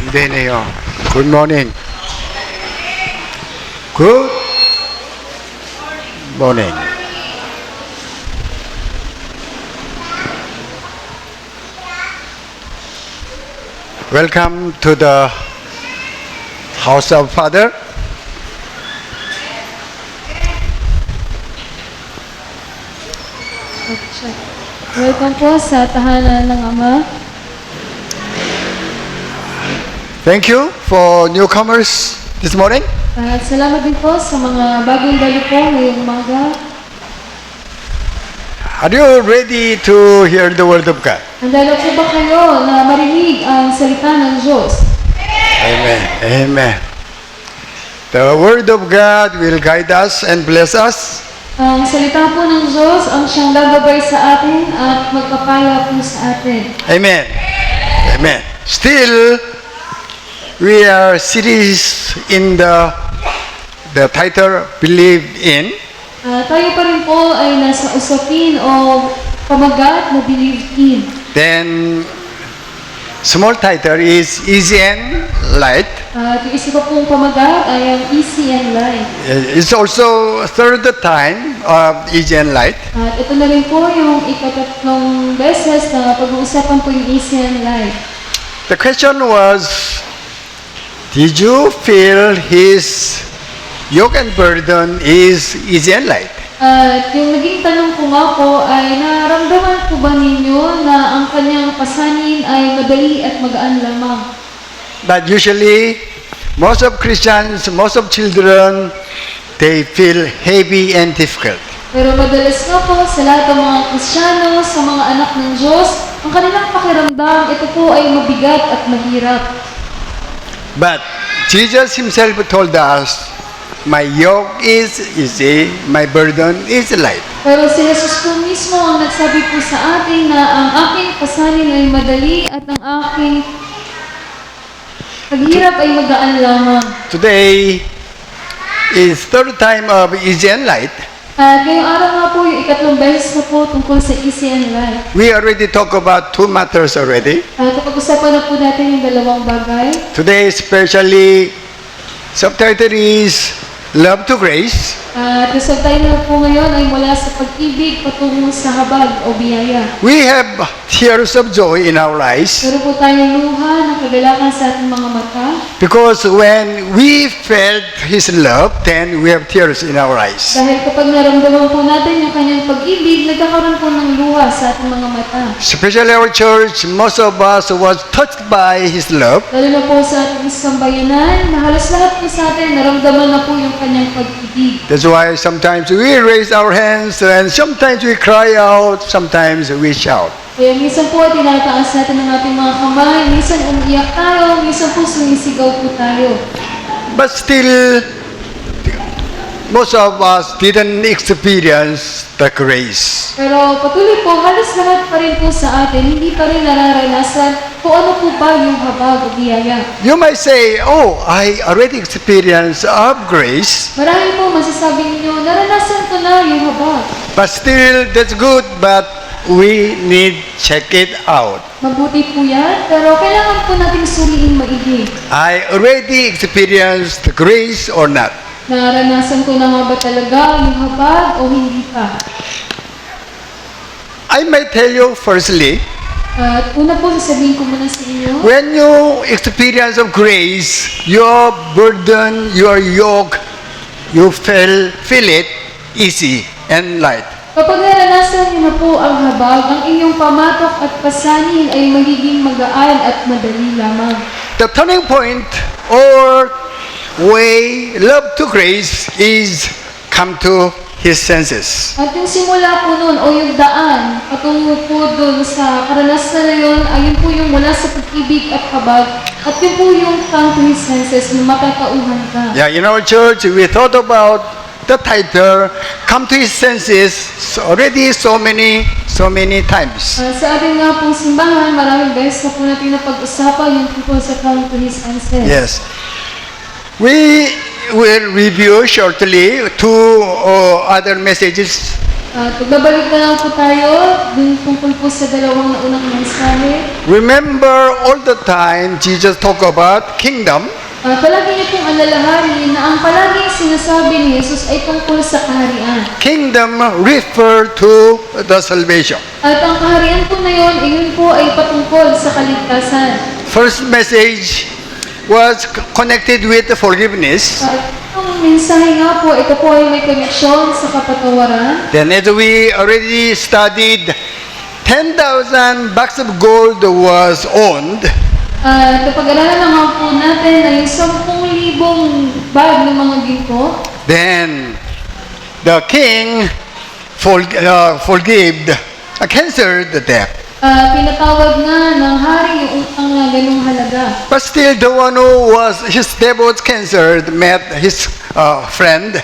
Hindi niyo. Good morning. Good morning. Welcome to the house of Father. Welcome po sa tahanan ng Ama. Thank you for newcomers this morning. At salamat din po sa mga bagong dalo po ngayong umaga. Are you ready to hear the word of God? Handa na po ba kayo na marinig ang salita ng Diyos? Amen. Amen. The word of God will guide us and bless us. Ang salita po ng Diyos ang siyang gagabay sa atin at magpapala po sa atin. Amen. Amen. Still, we are series in the title Believed In. Tayo pa rin po ay nasa usapin o pamagat na believed in. Then, small title is Easy and Light. At yung isa pa pong pamagat ay ang easy and light. It's also third time of Easy and Light. At ito na rin po yung ikatatlong beses na pag-uusapan po yung easy and light. The question was, did you feel His yoke and burden is easy and light? At yung naging tanong ko nga po ay naramdaman po ba ninyo na ang kanyang pasanin ay madali at magaan lamang? But usually, most of Christians, most of children, they feel heavy and difficult. Pero madalas nga po sa lahat ng mga Kristiyano, sa mga anak ng Diyos, ang kanilang pakiramdam, ito po ay mabigat at mahirap. But Jesus Himself told us, my yoke is easy, my burden is light. Pero si Jesus po mismo ang nagsabi po sa atin na ang aking pasanin ay madali at ang aking paghirap ay magaan lamang. Today is third time of easy and light. At ngayong araw nga po yung ikatlong beses na po tungkol sa easy and light. We already talked about two matters already. At pag-usapan na po natin yung dalawang bagay. Today especially, subtitle is Love to Grace. At yung subtitle na po ngayon ay mula sa pag-ibig patungo sa habag o biyaya. We have tears of joy in our eyes Meron po tayong luha ng kagalakan sa ating mga mata. because when we felt His love, then we have tears in our eyes. Dahil kapag naramdaman po natin yung kanyang pag-ibig, nagkakaroon po ng luha sa ating mga mata. Especially our church, most of us was touched by His love. Lalo na po sa ating sambayanan, na halos lahat po sa atin, naramdaman na po yung kanyang pag-ibig. That's why sometimes we raise our hands and sometimes we cry out, sometimes we shout. Kaya minsan po tinataas natin ang ating mga kamay, minsan umiiyak tayo, minsan po sumisigaw po tayo. But still, most of us didn't experience the grace. Pero patuloy po, halos lahat pa rin po sa atin, hindi pa rin nararanasan kung ano po ba yung habag o biyaya. You might say, oh, I already experienced of grace, Marami po masasabi ninyo, naranasan ko na yung habag. but still, that's good, but we need check it out. Mabuti po yan, pero kailangan po nating suliin maigi. I already experienced the grace or not. Naranasan ko na nga ba talaga yung habag o hindi pa? I might tell you firstly, At una po sasabihin ko muna sa inyo, when you experience of grace, your burden, your yoke, you feel it easy and light. kapag naranasan niyo na po ang habag, ang inyong pamatok at pasanin ay magiging magaan at madali lamang. The turning point or way love to grace is come to His senses. At yung simula po nun, o yung daan, patungo po dun sa karanasan na yun, ayun po yung mula sa pag-ibig at habag, at yun po yung come to His senses, na matatauhan ka. Yeah, in our church, we thought about the title, Come to His Senses, already so many times. Sa ating nga pong simbahan, maraming beses na po natin napag-usapan yung tungkol sa come to His senses. Yes. We will review shortly two other messages Pagbabalik na lang po tayo dun tungkol po sa dalawang naunang mensahe. Remember all the time Jesus talk about kingdom. Palagi niyo pong alalahanin na ang palaging sinasabi ni Jesus ay tungkol sa kaharian. Kingdom refer to the salvation. At ang kaharian po na yun, iyon po ay patungkol sa kaligtasan. First message was connected with forgiveness. Ang mensahe nga po, ito po ay may koneksyon sa kapatawaran. Then as we already studied, 10,000 bags of gold was owned. Kapag-aralan na nga po natin na yung 10,000 bag ng mga ginto, Then the king canceled the debt. pinatawag nga ng hari yung utang na ganung halaga. But still the one who was his debt was canceled met his friend.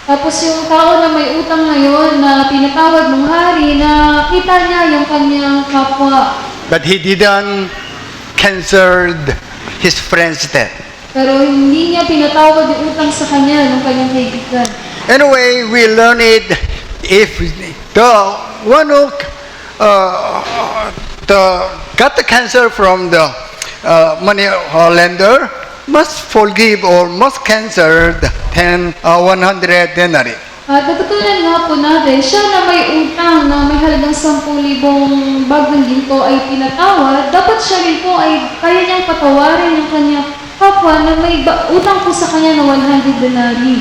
Tapos yung tao na may utang ngayon na pinatawag ng hari na kita niya yung kanyang kapwa. But he didn't cancel his friend's debt. Pero hindi niya pinatawag yung utang sa kanya ng kanyang kaibigan. Anyway, we learn it if the one who got the cancer from the money lender must forgive or must cancel 100 denarii. At natutunan nga po natin, siya na may utang na may halagang 10,000 bag ng ginto ay pinatawad, dapat siya rin po ay kaya niyang patawarin yung kanyang kapwa na may utang po sa kanya na 100 denarii.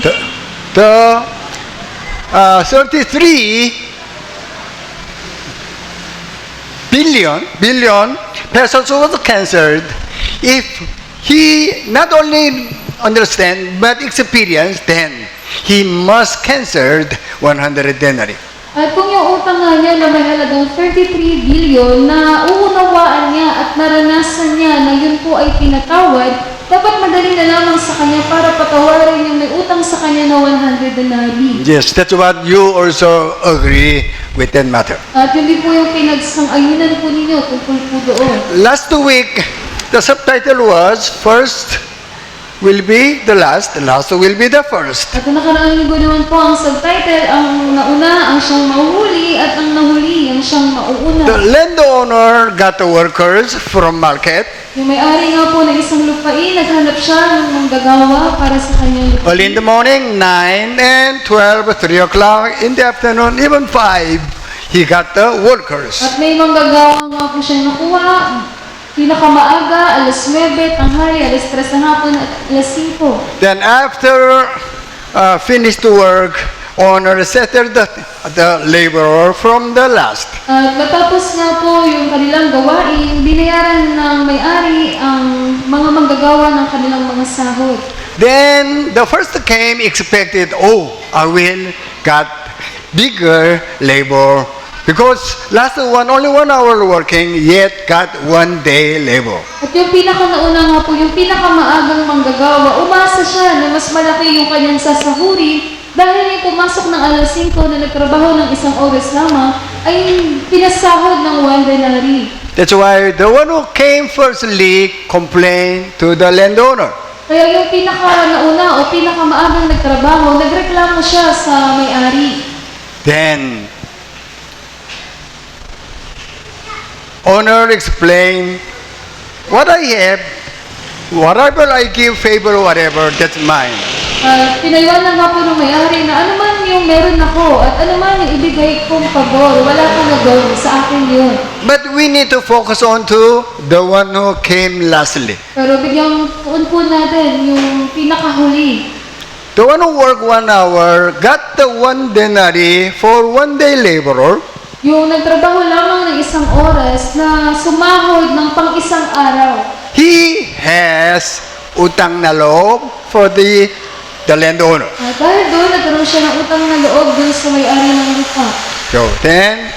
The 33 billion pesos was cancelled if he not only understand but experience, then he must cancel 100 denarii. At kung yung utang nga niya na may halagang 33 billion na uunawaan niya at naranasan niya na yun po ay pinatawad, dapat madali na lamang sa kanya para patawarin yung may utang sa kanya na 100 denarii. Yes, that's what you also agree with that matter. At yun din po yung pinagsang-ayunan po ninyo tungkol po doon. Last week, the subtitle was first will be the last will be the first. At ang nakaraang linggo naman po ang subtitle, ang nauna ang siyang mahuhuli at ang nahuli ang siyang mauuna. The landowner got the workers from market. Yung may-ari nga po ng isang lupain, naghanap siya ng manggagawa para sa kanyang lupain. Early in the morning, 9 and 12, 3 o'clock, in the afternoon, even 5, he got the workers. At may manggagawa nga po siyang nakuha, pinakamaaga, alas 9, tanghali, alas 3 ng hapon at alas 5. Then after finished the work, owner settled the laborer from the last. At matapos nga po yung kanilang gawain, binayaran ng may-ari ang mga manggagawa ng kanilang mga sahod. Then the first came expected, oh, I will got bigger labor because last one only 1 hour working, yet got 1 day labor. At yung pinakanauna nga po, yung pinakamaagang manggagawa, umasa siya na mas malaki yung kanyang sasahurin dahil yung pumasok ng alas 5 na nagtrabaho ng 1 oras lamang ay pinasahod ng 1 denarii. That's why the one who came firstly complained to the landowner. Kaya yung pinakanauna o pinakamaagang nagtrabaho, nagreklamo siya sa may-ari. Then owner explained, what I have, whatever I give favor, whatever, that's mine. Pinayuan na nga po ng may-ari na ano man yung meron ako at ano man yung ibigay kong pabor, wala ka na doon, sa akin yun. But we need to focus on to the one who came lastly. Pero bigyan po natin yung pinakahuli. The one who worked 1 hour got the 1 denarii for 1 day laborer. Yung nagtrabaho lamang ng 1 oras na sumahod ng pang-isang araw. He has utang na loob for the landowner. Dahil doon, nagkaroon siya ng utang na loob doon sa may-ari ng lupa. So then,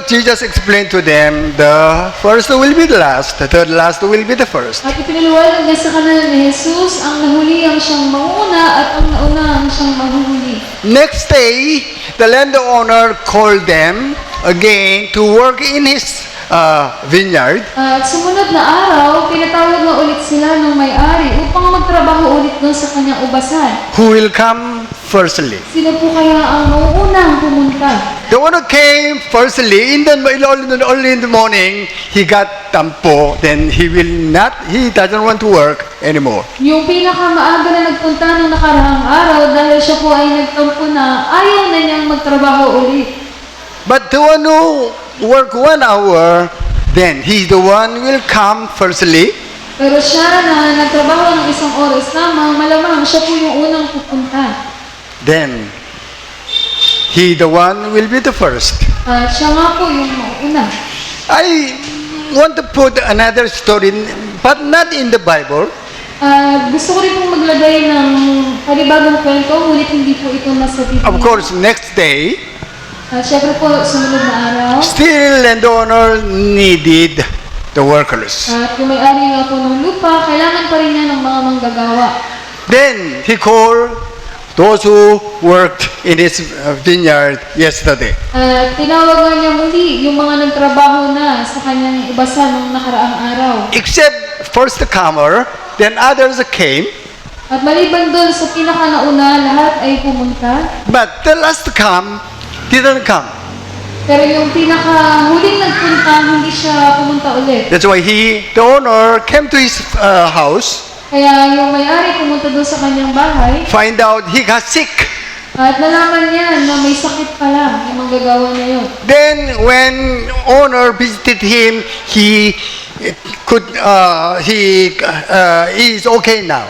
Jesus explained to them, the first will be the last, the last will be the first. At ipinaliwanag niya sa kanila ni Jesus, ang nahuli ang siyang mauna at ang nauna ang siyang mahuhuli. Next day, the landowner called them again to work in his vineyard. At sumunod na araw, pinatawag na ulit sila ng may-ari upang magtrabaho ulit doon sa kanyang ubasan. Who will come firstly? Sino po kaya ang mauunang pumunta? The one who came firstly, only in the morning, he got tampo, then he doesn't want to work anymore. Yung pinakamaaga na nagpunta ng nakaraang araw dahil siya po ay nagtampo na ayaw na niyang magtrabaho ulit. But the one who work 1 hour, then he's the one who will come firstly. Pero siya na nagtrabaho ng 1 oras lamang, malamang siya po yung unang pupunta. Then he the one will be the first. At siya nga po yung mauna. I want to put another story, but not in the Bible. Gusto ko rin pong maglagay ng panibagong kwento, ngunit hindi po ito nasa Biblia. Of course, next day, At syempre po, sumunod na araw. still landowner needed the workers. At yung may-ari nga po ng lupa, kailangan pa rin niya ng mga manggagawa. Then he called those who worked in his vineyard yesterday. At tinawag nga niya muli yung mga nagtrabaho na sa kanyang ubasan nung nakaraang araw. Except first comer, then others came, At maliban doon sa pinakanauna, lahat ay pumunta. but the last come didn't come. Pero yung pinakahuling nagpunta, hindi siya pumunta ulit. That's why the owner came to his house, Kaya yung may-ari pumunta doon sa kanyang bahay. find out he got sick. At nalaman niya na may sakit pala yung manggagawa niya yun. Then when owner visited him, he is okay now.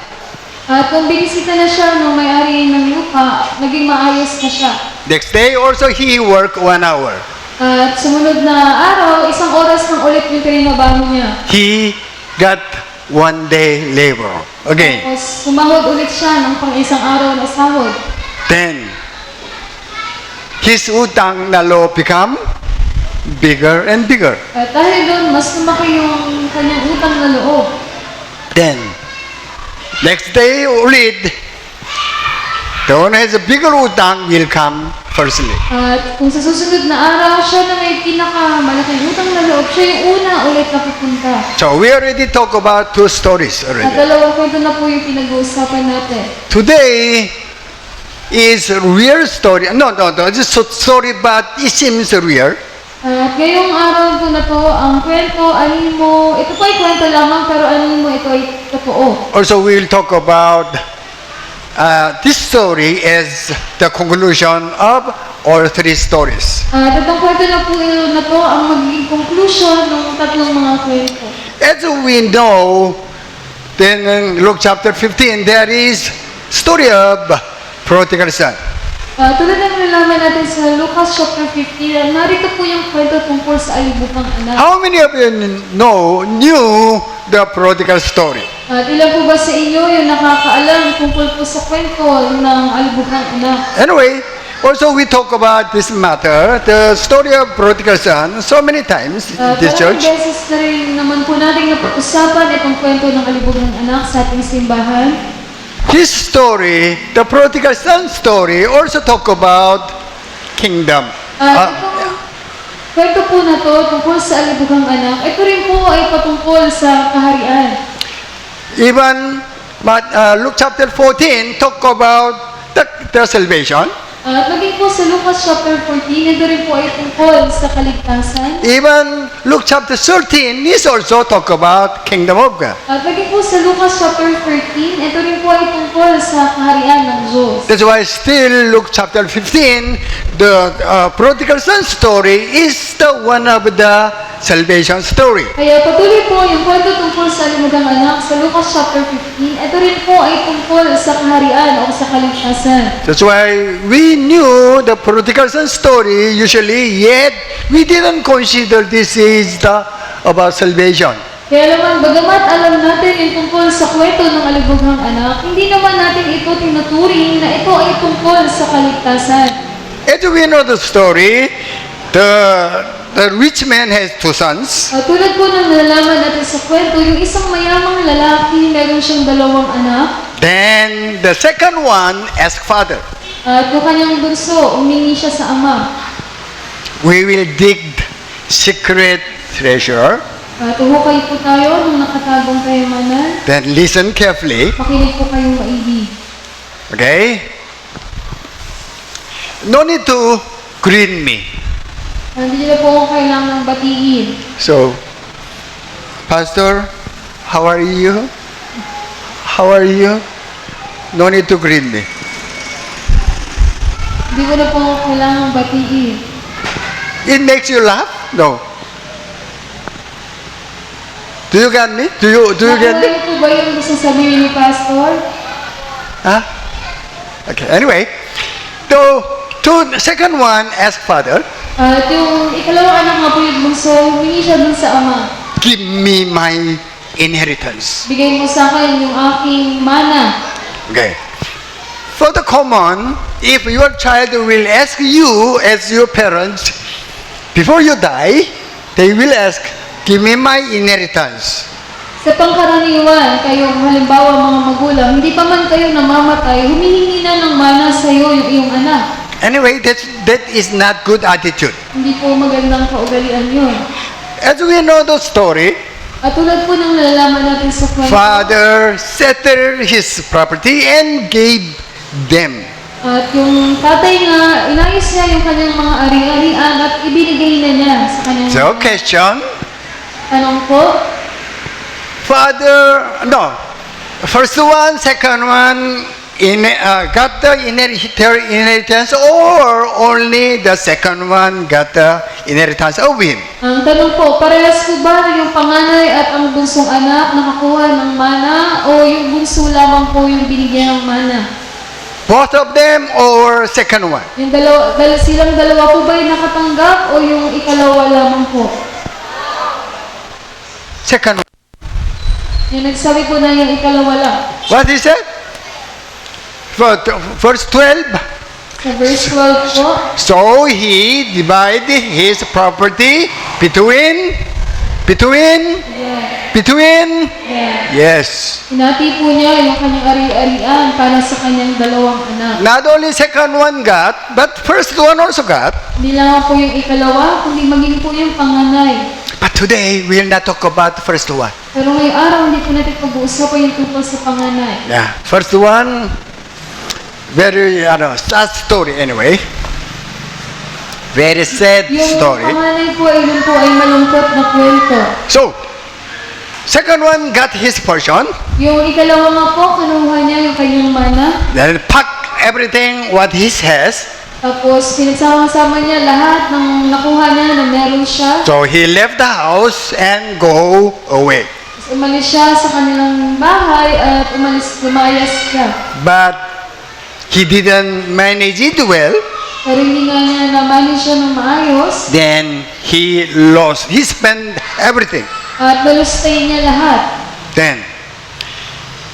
At kung binisita na siya ng may-ari ng lupa, naging maayos na siya. Next day also he worked 1 hour. At sumunod na araw, 1 oras lang ulit yung pininabaho niya. He got 1 day labor again. Tapos sumahod ulit siya ng pang-1 araw na sahod. Then his utang na loob become bigger and bigger. At dahil doon, mas lumaki yung kanyang utang na loob. Then next day ulit, the owner has a bigger utang will come firstly. At kung sa susunod na araw, siya na may pinakamalaking utang na loob, siya yung una ulit na pupunta. So we already talk about 2 stories At already. dalawang kwento na po yung pinag-uusapan natin. Today is a real story. No, it's a story, but it seems real. At ngayong araw po na to, ang kwento, animo, ito po ay kwento lamang, pero animo ito ay totoo. Also, we will talk about this story as the conclusion of all 3 stories. At itong kwento na po na to, ang magiging conclusion ng tatlong mga kwento. As we know, then in Luke chapter 15, there is story of prodigal son. Tulad ng nalaman natin sa Lucas chapter 15, narito po yung kwento tungkol sa alibukang anak. How many of you knew the prodigal story? At ilan po ba sa inyo yung nakakaalam tungkol po sa kwento ng alibukang anak? Anyway, also we talk about this matter, the story of prodigal son, so many times in this Parang church. beses na rin naman po natin napag-usapan itong kwento ng alibukang anak sa ating simbahan. This story, the prodigal son story, also talk about kingdom. Itong kwento po na to tungkol sa alibukang anak, ito rin po ay patungkol sa kaharian. Even Luke chapter 14 talk about the salvation. At maging po sa Lucas chapter 14, ito rin po ay tungkol sa kaligtasan. Even Luke chapter 13 is also talk about kingdom of God. At maging po sa Lucas chapter 13, ito rin po ay tungkol sa kaharian ng Diyos. That's why still Luke chapter 15, the prodigal son story is the one of the salvation story. Kaya patuloy po yung kwento tungkol sa alibukang anak sa Lucas chapter 15, ito rin po ay tungkol sa kaharian o sa kaligtasan. That's why we knew the prodigal son story usually, yet we didn't consider this is about salvation. Kaya naman, bagamat alam natin yung tungkol sa kwento ng alibukang anak, hindi naman natin ito tinuturing na ito ay tungkol sa kaligtasan. As we know the story, the rich man has 2 sons. Tulad po ng nalaman natin sa kwento, yung isang mayamang lalaki, meron siyang 2 anak. Then the second one asked father, At yung kanyang bunso, umingi siya sa ama. we will dig secret treasure. Tuhukay po tayo ng nakatagong kayamanan. Then listen carefully. Makinig po kayong maigi. Okay? No need to greet me. Hindi nila po ako kailangang batiin. So, Pastor, how are you? How are you? No need to greet me. Hindi ko na po ako kailangang batiin. It makes you laugh? No. Do you get me? Do you get me? Nakuha niyo po ba yung gusto sabihin ni Pastor? Huh? Okay. Anyway, second one, ask Father, At yung ikalawang anak nga po yung bunso, humingi siya dun sa ama. give me my inheritance. Bigay mo sa akin yung aking mana. Okay. For the common, if your child will ask you as your parents, before you die, they will ask, give me my inheritance. Sa pangkaraniwan, kayong halimbawa mga magulang, hindi pa man kayo namamatay, humihingi na ng mana sa iyo yung iyong anak. Anyway, that is not good attitude. Hindi po magandang kaugalian yun. As we know the story, At tulad po ng nalalaman natin sa kwento, father settled his property and gave them. at yung tatay nga, inayos niya yung kanyang mga ari-arian at ibinigay na niya sa kanyang So, question, tanong po. first one, second one, got the inheritance, or only the second one got the inheritance of him? Ang tanong po, parehas po ba yung panganay at ang bunsong anak nakakuha ng mana o yung bunso lamang po yung binigyan ng mana? Both of them or second one? Yung silang dalawa po ba yung nakatanggap o yung ikalawa lamang po? Second one. Yung nagsabi po na yung ikalawa lang. What he said? Verse 12. Sa verse 12 po, So he divided his property between, yeah. yes. Hinati po niya yung kanyang ari-arian para sa kanyang dalawang anak. Not only second one got, but first one also got. Hindi lang po yung ikalawa, kundi maging po yung panganay. But today, we will not talk about the first one. Pero ngayong araw, hindi po natin pag-uusapan yung tungkol sa panganay. Yeah, first one, very, sad story anyway. Very sad Yung story. panganay po ay yun po ay malungkot na kwento. So, second one got his portion, Yung ikalawa nga po, kinuha niya yung kanyang mana. then pack everything what he has. Tapos, pinagsama-sama niya lahat ng nakuha niya na meron siya. So he left the house and go away. Tapos umalis siya sa kanilang bahay at lumayas siya. But he didn't manage it well. Pero hindi nga niya na-manage siya ng maayos. Then he spent everything. At nalustay niya lahat. Then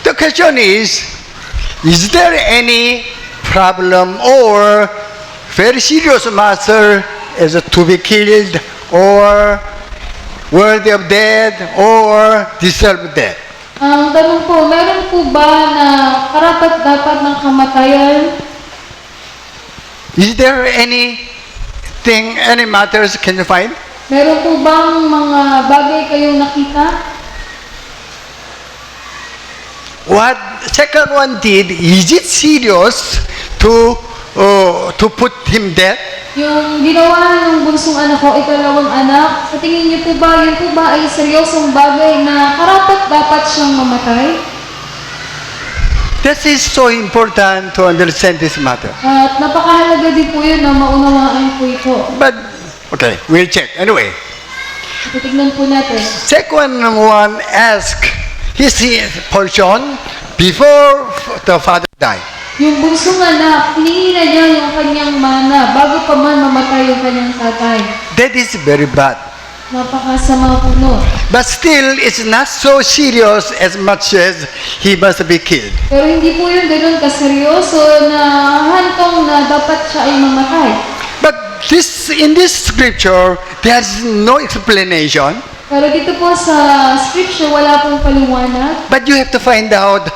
the question is there any problem or very serious matter is to be killed or worthy of death or deserve death? Ang tanong po, meron po ba na karapat-dapat ng kamatayan? Is there any matters can you find? Meron po bang mga bagay kayong nakita? What second one did, is it serious to put him dead? Yung ginawa ng bunsong anak ko, ikalawang anak, sa tingin niyo po ba, yun po ba ay seryosong bagay na karapat-dapat siyang mamatay? This is so important to understand this matter. At napakahalaga din po yun na maunawaan po ito. But, okay, we'll check. Anyway, Titignan po natin. second one asked his portion before the father died. Yung bunsong anak, hiningi na niya yung kanyang mana bago pa man mamatay yung kanyang tatay. That is very bad. Napakasama po nun. But still, it's not so serious as much as he must be killed. Pero hindi po yun ganun kaseryoso na hantong na dapat siya ay mamatay. But in this scripture, there's no explanation. Pero dito po sa scripture, wala pong paliwanag. But you have to find out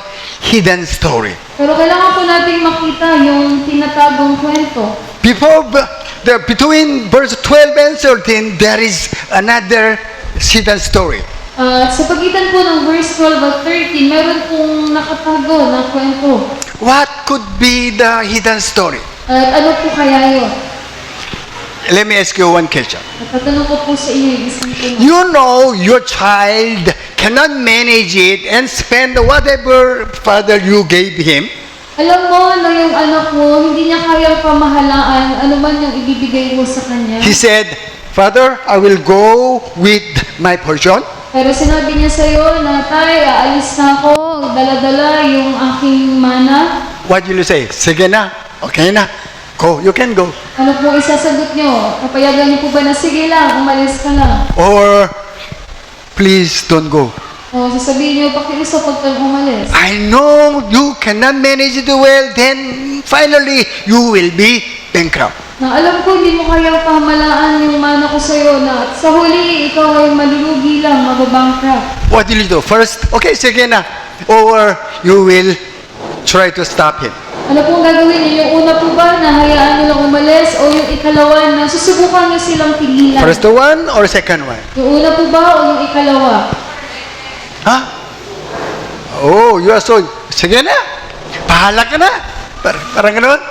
hidden story. Pero kailangan po nating makita yung tinatagong kwento. Between verse 12 and 13, there is another hidden story. At sa pagitan po ng verse 12 at 13, meron pong nakatago na kwento. What could be the hidden story? At ano po kaya yun? Let me ask you one question. At tatanong ko po sa inyo yung isang tanong. You know your child cannot manage it and spend whatever father you gave him. Alam mo na yung anak mo, hindi niya kayang pamahalaan ano man yung ibibigay mo sa kanya. He said, Father, I will go with my portion. Pero sinabi niya sa'yo na, Tay, aalis na ako, dala-dala yung aking mana. What will you say? Sige na. Okay na. Go. You can go. Ano po isasagot niyo? Papayagan niyo po ba na, sige lang, umalis ka lang? Or, please don't go. O sasabihin niyo, pakiusap pag kang umalis. I know you cannot manage it well, then finally you will be bankrupt. Na alam ko, hindi mo kayang pamalaan yung mana ko sa'yo na sa huli, ikaw ay malulugi lang, mababankrupt. What will you do? First, okay, sige na. Or you will try to stop him. Ano pong gagawin niyo? Yung una po ba na hayaan niyo lang umalis o yung ikalawa na susubukan niyo silang pigilan? First one or second one? Yung una po ba o yung ikalawa? Huh? Oh, you are so... Sige na. Bahala ka na. Parang gano'n?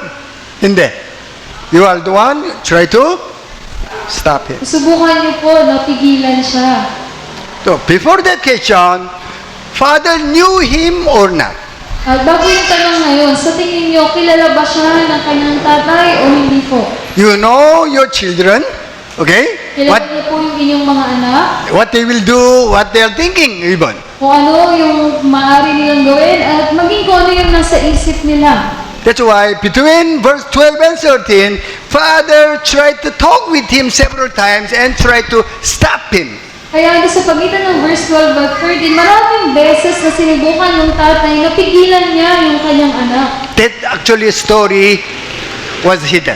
Hindi. You are the one, try to stop him. Susubukan niyo po na pigilan siya. So, before that question, Father knew him or not? At bago yung tanong ngayon, sa tingin niyo, kilala ba siya ng kanyang tatay o hindi po? You know your children, okay? Kilala niyo po yung inyong mga anak? What they will do, what they are thinking even. Kung ano yung maaari nilang gawin at maging kung ano yung nasa isip nila. That's why between verse 12 and 13, Father tried to talk with him several times and tried to stop him. Kaya sa pagitan ng verse 12 at 13, maraming beses na sinubukan ng tatay na pigilan niya yung kanyang anak. That actually story was hidden.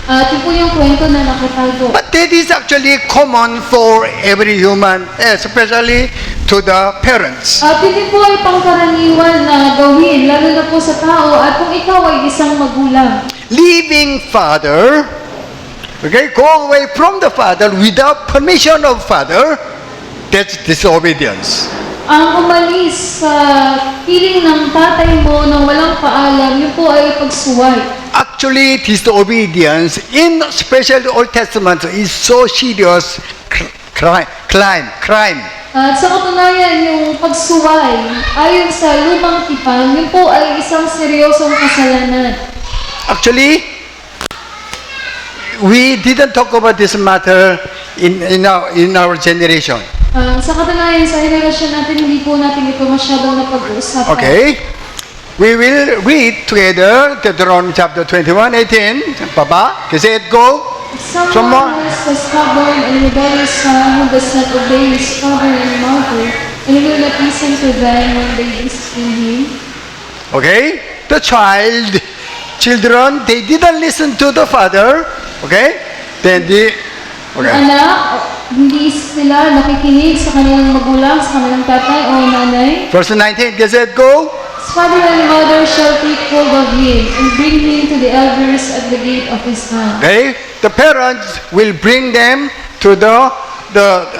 At yun po yung kwento na nakatago. But that is actually common for every human, especially to the parents. At hindi po ay pangkaraniwan na gawin, lalo na po sa tao at kung ikaw ay isang magulang. Leaving father, okay, go away from the father without permission of father, that's disobedience. Ang umalis sa piling ng tatay mo nang walang paalam, yun po ay pagsuway. Actually, disobedience in special the Old Testament is so serious crime. At sa katunayan, yung pagsuway, ayon sa lumang tipan, yun po ay isang seryosong kasalanan. Actually, we didn't talk about this matter in our generation. Sa katunayan, sa henerasyon natin, hindi po natin ito masyadong napag-uusapan. Okay? We will read together Deuteronomy chapter 21:18. Papa, kasi it go. Someone has a stubborn and rebellious son who does not obey his father and mother, and will not listen to them when they discipline him. Okay? The children, they didn't listen to the father. Okay? Then Ang anak, hindi sila nakikinig sa kanilang magulang, sa kanilang tatay o nanay. Verse 19, kasi it go. His father and mother shall take hold of him and bring him to the elders at the gate of his town. Okay? The parents will bring them to the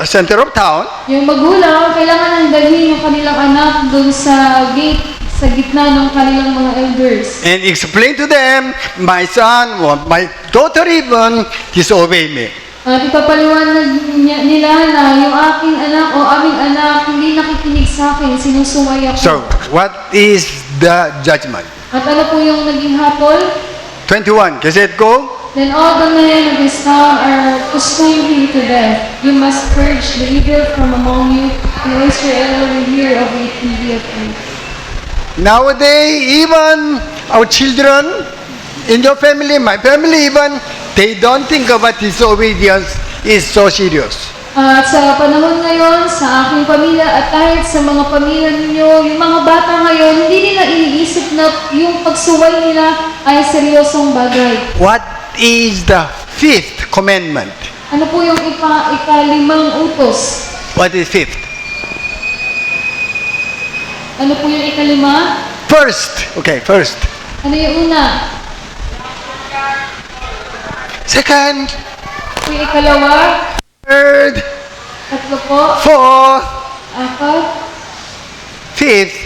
center of town. Yung magulang, kailangan nang dalhin yung kanilang anak doon sa gate, sa gitna ng kanilang mga elders. And explain to them, my son or my daughter even disobey me. At ipapaliwanag nila na yung aking anak o aming anak hindi nakikinig sa akin, sinusumay ako. So, what is the judgment? At ano po yung naging hatol? 21, kasi it go. Then all the men of his town are to stone him to death. You must purge the evil from among you, and Israel will hear of it and be afraid. Nowadays, even our children, in your family, my family even, they don't think about disobedience is so serious. At sa panahon ngayon, sa aking pamilya at kahit sa mga pamilya ninyo, yung mga bata ngayon, hindi nila iniisip na yung pagsuway nila ay seryosong bagay. What is the fifth commandment? Ano po yung ikalimang utos? What is fifth? Ano po yung ikalima? First. Okay, first. Ano yung una? Second. Yung ikalawa? Third. Tatlo po. Fourth, Apat. fifth,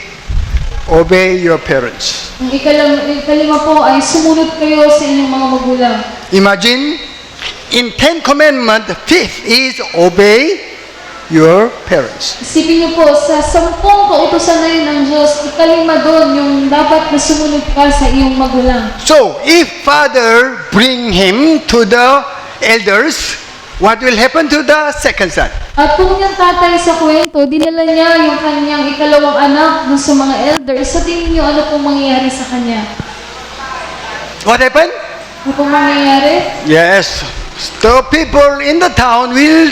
obey your parents. Ang ikalima po ay sumunod kayo sa inyong mga magulang. Imagine, in 10 Commandments, fifth is obey your parents. Isipin niyo po, sa 10 kautusan na yun ng Diyos, ikalima doon yung dapat na sumunod ka sa iyong magulang. So, if father bring him to the elders, what will happen to the second son? At kung yung tatay sa kwento, dinala niya yung kanyang ikalawang anak dun sa mga elders, sa tingin niyo ano pong mangyayari sa kanya? What happened? Ano pong mangyayari? Yes, the people in the town will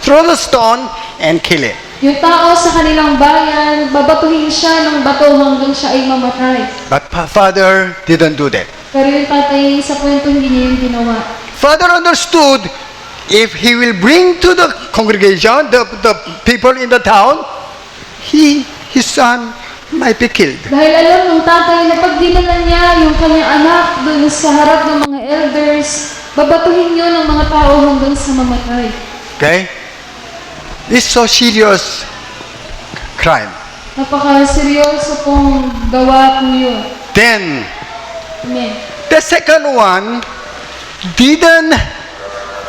throw the stone and kill him. Yung tao sa kanilang bayan, babatuhin siya ng bato hanggang siya ay mamatay. But father didn't do that. Pero yung tatay sa kwento, hindi niya yung ginawa. Father understood if he will bring to the congregation, the people in the town, his son might be killed. Dahil alam ng tatay na pag dinala niya yung kanyang anak doon sa harap ng mga elders, babatuhin yun ng mga tao hanggang sa mamatay. Okay? It's so serious crime. Napaka-seryoso pong gawa po yun. Then, Amen. the second one didn't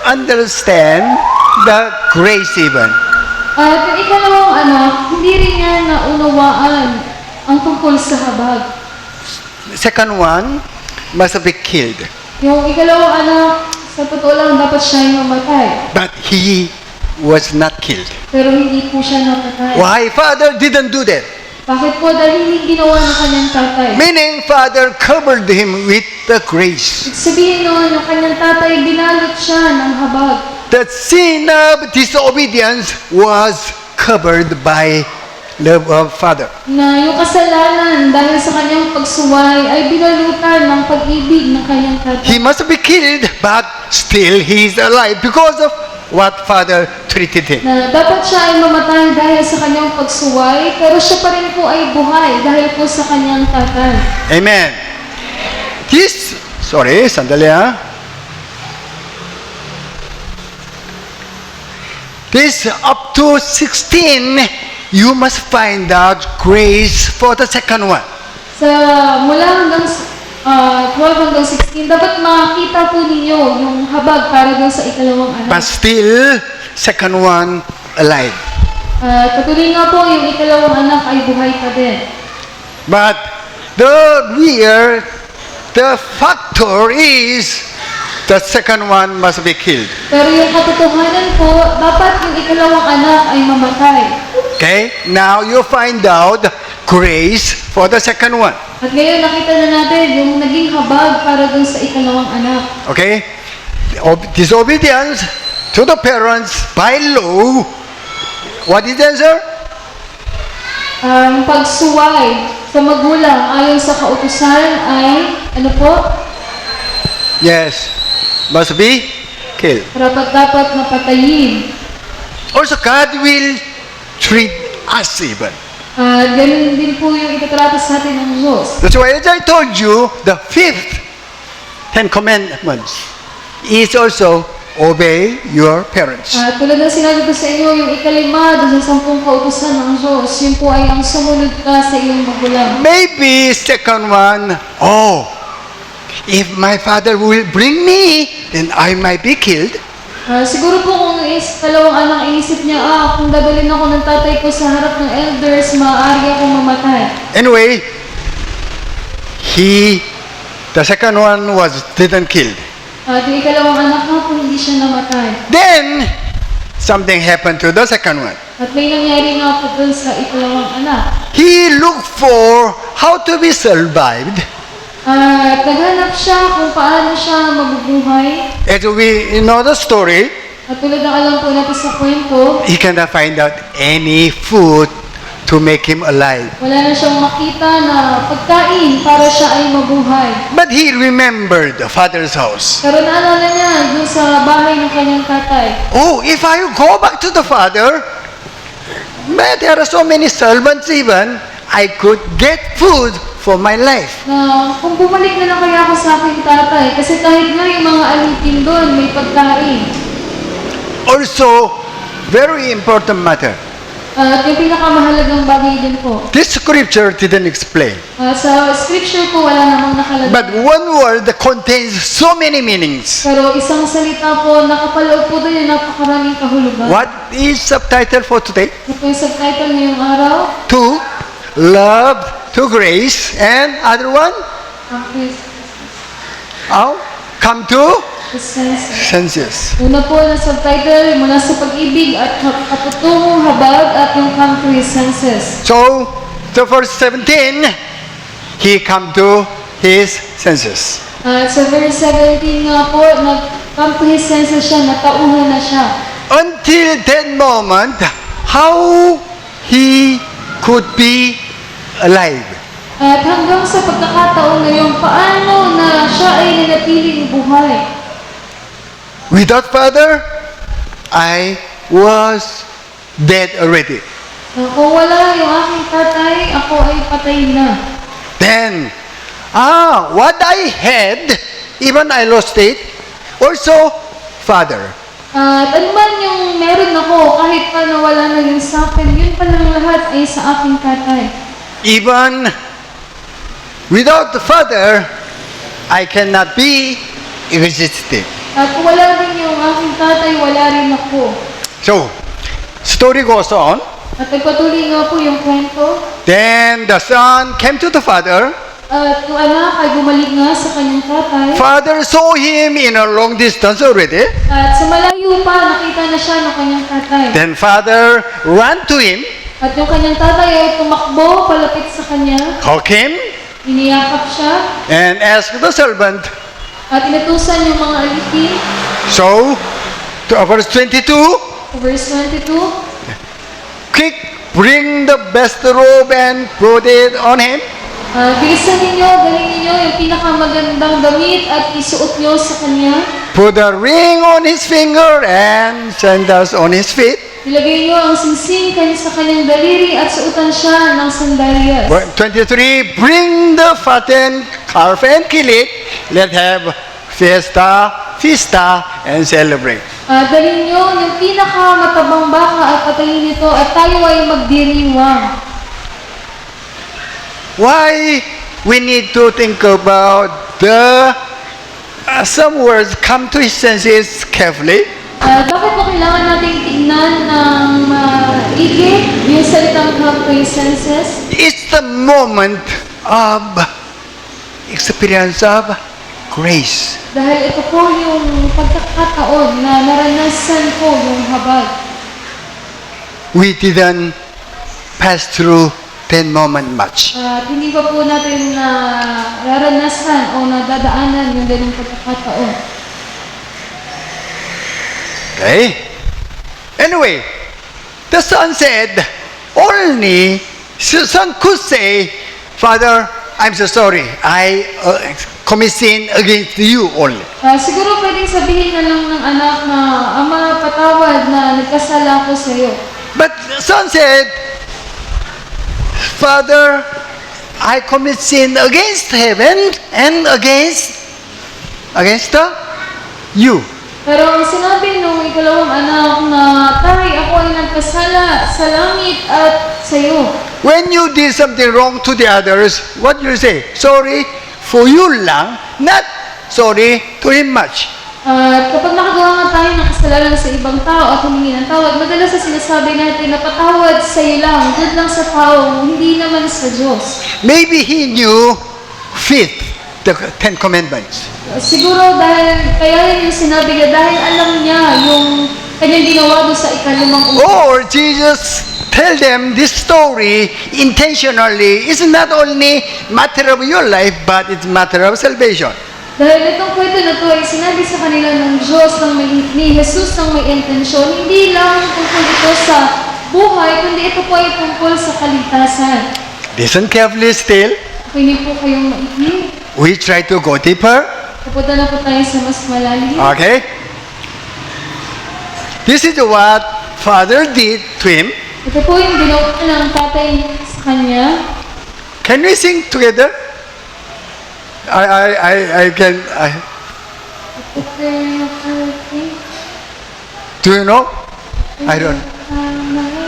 understand the grace even. At yung ikalawang anak, hindi rin niya naunawaan ang tungkol sa habag. The second one must be killed. Yung ikalawang anak, sa totoo lang, dapat siya ay mamatay. But he was not killed. Pero hindi po siya napatay. Why? Father didn't do that. Bakit po? Dahil hindi ginawa ng kanyang tatay. Meaning, Father covered him with the grace. Ibig sabihin noon, yung kanyang tatay, binalot siya ng habag. The sin of disobedience was covered by the Father. Na yung kasalanan dahil sa kanyang pagsuway ay binalutan ng pag-ibig ng kanyang tatay. He must be killed, but still he is alive because of what Father treated him. Na dapat siya ay mamatay dahil sa kanyang pagsuway, pero siya pa rin po ay buhay dahil po sa kanyang tatay. Amen. Sandali ha. This up to 16, you must find out grace for the second one. Sa mula hanggang 12 hanggang 16, dapat makita po ninyo yung habag para doon sa ikalawang But anak. still, second one alive. Patuloy nga po yung ikalawang anak ay buhay pa din. But the factor is the second one must be killed. Pero yung katotohanan po, dapat yung ikalawang anak ay mamatay. Okay? Now you find out grace for the second one. At ngayon nakita na natin yung naging habag para dun sa ikalawang anak. Okay? Disobedience to the parents by law. What is the answer? Ang pagsuway sa magulang ayon sa kautusan ay, ano po? Yes. Must be killed. Dapat napatayin. Also, God will treat us even. Ganun din po yung itatrato sa atin ng Diyos. That's why, as I told you, the fifth Ten Commandments is also obey your parents. Tulad ng sinabi ko sa inyo, yung ikalima doon sa 10 kautusan ng Diyos, yun po ay ang sumunod ka sa iyong magulang. Maybe second one, if my father will bring me, then I might be killed. Siguro po kung kalawang anak iisip niya, kung dadalhin ako ng tatay ko sa harap ng elders, maaari akong mamatay. Anyway, the second one didn't kill. Yung ikalawang anak nga po, hindi siya namatay. Then, something happened to the second one. At may nangyari nga po dun sa ikalawang anak. He looked for how to be survived. Naghanap siya kung paano siya mabubuhay. As we know the story, At tulad ng alam po natin sa kwento, he cannot find out any food to make him alive. wala na siyang makita na pagkain para siya ay mabuhay. But he remembered the father's house. Pero naalala niya dun sa bahay ng kanyang tatay. Oh, if I go back to the father, there are so many servants even, I could get food for my life. Na kung bumalik na lang kaya ako sa aking tatay, kasi kahit nga yung mga alipin doon, may pagkain. Also, very important matter. At yung pinakamahalagang bagay din po. This scripture didn't explain. Sa scripture po, wala namang nakalagay. But one word contains so many meanings. Pero isang salita po, nakapaloob po doon yung napakaraming kahulugan. What is subtitle for today? Ito yung subtitle ngayong araw. To love, to grace, and other one? Oh, come to The sense. senses. Una po na subtitle, mula sa pag-ibig at kaputungong habag at yung come to his senses. So, the verse 17, he come to his senses. Sa verse 17 nga po, nag-come to his senses siya, natauhan na siya. Until that moment, how he could be alive. At hanggang sa pagkakataon ngayon, paano na siya ay nanatiling buhay? Without Father, I was dead already. Kung wala yung aking tatay, ako ay patay na. Then, what I had, even I lost it, also Father. At ano man yung meron ako, kahit pa nawala na yun sa akin, yun pa lang lahat ay sa aking tatay. Even without the Father, I cannot be existed. At kung wala din yung aking tatay, wala rin ako. So, story goes on. At nagpatuloy nga po yung kwento. Then the son came to the father. At yung anak ay bumalik nga sa kanyang tatay. Father saw him in a long distance already. At sa malayo pa, nakita na siya ng kanyang tatay. Then father ran to him, At yung kanyang tatay ay tumakbo palapit sa kanya. hugged him, Iniyakap siya. and asked the servant. At inutusan yung mga alipin. So, to verse 22, Sa verse 22. quick, bring the best robe and put it on him. Bilisan ninyo, galing ninyo yung pinakamagandang damit at isuot nyo sa kanya. Put a ring on his finger and sandals on his feet. Ilagay nyo ang singsing sa kanyang daliri at suotan siya ng sandalyas. 23, bring the fattened calf and kill it. Let's have fiesta, and celebrate. Dalhin nyo yung pinakamatabang baka at patayin nito at tayo ay magdiriwang. Why we need to think about the some words come to his senses carefully? Bakit po kailangan nating tingnan ng maigi yung salitang come to his senses? It's the moment of experience of grace. Dahil ito po yung pagkakataon na naranasan ko yung habag. We didn't pass through that moment much. At hindi pa po natin nararanasan o nadadaanan yung ganung pagkakataon. Okay? Anyway, the son said, only, son could say, Father, I'm so sorry. I commit sin against you only. Siguro pwedeng sabihin na lang ng anak na, Ama, patawad na nagkasala ako sa iyo. But the son said, Father, I commit sin against heaven and against you. Pero ang sinabi nung ikalawang anak na, Tay, ako ay nagkasala sa langit at sa iyo. When you did something wrong to the others, what you say? Sorry for you lang, not sorry to him much. At kapag nakagawa nga tayo ng kasalanan sa ibang tao at humingi ng tawad, madalas sa sinasabi natin na patawad sa iyo lang, good lang sa tao, hindi naman sa Diyos. Maybe he knew fifth, the Ten Commandments. Siguro dahil, kaya yun yung sinabi niya, dahil alam niya yung kanyang ginawa doon sa ikalumang utos. Or Jesus tell them this story intentionally. It's not only matter of your life, but it's matter of salvation. Dahil itong kwento na to ay sinabi sa kanila ng Diyos, ni Jesus ng may intensyon, hindi lang tungkol ito sa buhay, kundi ito po ay tungkol sa kaligtasan. Listen carefully still. Pwede po kayong maigi. We try to go deeper. Pupunta na po tayo sa mas malalim. Okay? This is what Father did to him. Ito po yung ginawa ng tatay sa kanya. Can we sing together? I can. Do you know? I don't.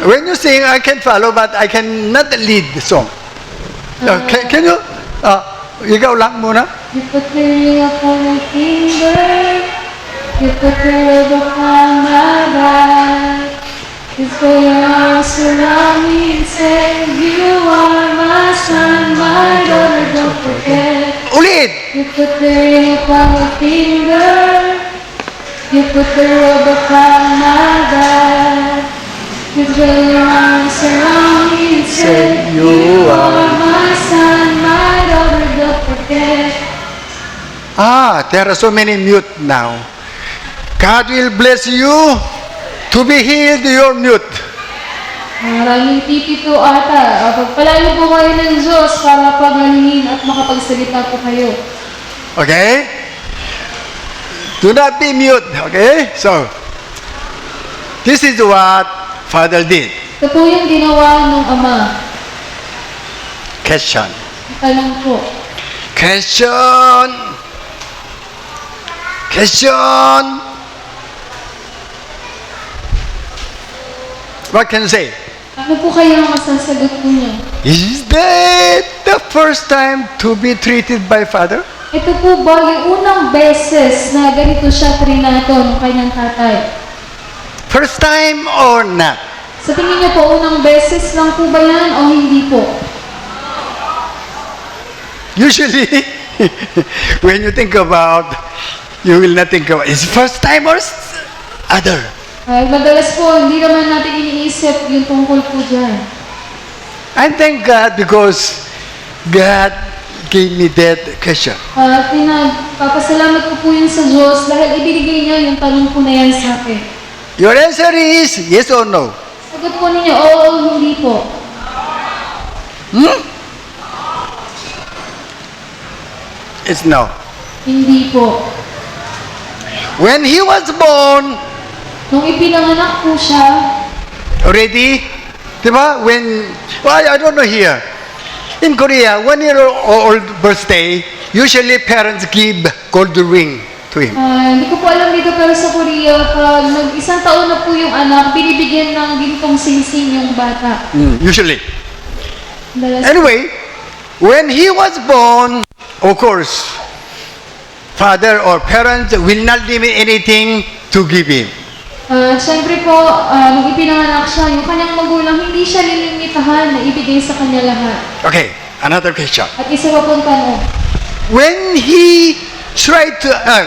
When you sing, I can follow, but I cannot lead the song. Can you? Ikaw lang muna. You put the ring upon my finger. You put the rub upon my back. You put your arms around me and say, you are my son, my daughter, don't forget. Ulit! You put the ring upon my finger. You put the rub upon my back. You put your arms around me and say, you are my son, my daughter, don't forget. There are so many mute now. God will bless you to be healed, your mute. Maraming titito ata. Pagpalayo po kayo ng Diyos para pagalingin at makapagsalita po kayo. Okay? Do not be mute. Okay? So, this is what Father did. Ito po yung ginawa ng Ama. Question. Tanong po. Question. Question. What can you say? Ano po kaya ang masasagot po niyo? Is that the first time to be treated by Father? Ito po ba yung unang beses na ganito siya trinato ng kanyang tatay? First time or not? Sa tingin niyo po, unang beses lang po ba yan o hindi po? Usually, when you think about, you will not think about, is it first time or other? Madalas po, hindi naman natin iniisip yung tungkol po dyan. I thank God because God gave me that question. Pinagpapasalamat ko po yun sa Diyos dahil ibinigay niya yung tanong po na yan sa akin. Your answer is yes or no? Sagot po ninyo, oo o hindi po. It's no. Hindi po. When he was born, Nung ipinanganak po siya, already, diba? When, well, I don't know here. In Korea, 1 year old birthday, usually parents give gold ring to him. hindi ko po alam dito pero sa Korea, pag isang taon na po yung anak, binibigyan ng gintong singsing yung bata. Usually. Madalas Anyway, when he was born, of course, father or parents will not limit anything to give him. Siyempre po, nung ipinanganak siya, yung kanyang magulang, hindi siya lilimitahan na ibigay sa kanya lahat. Okay, another question. At isa pa pong tanong, When he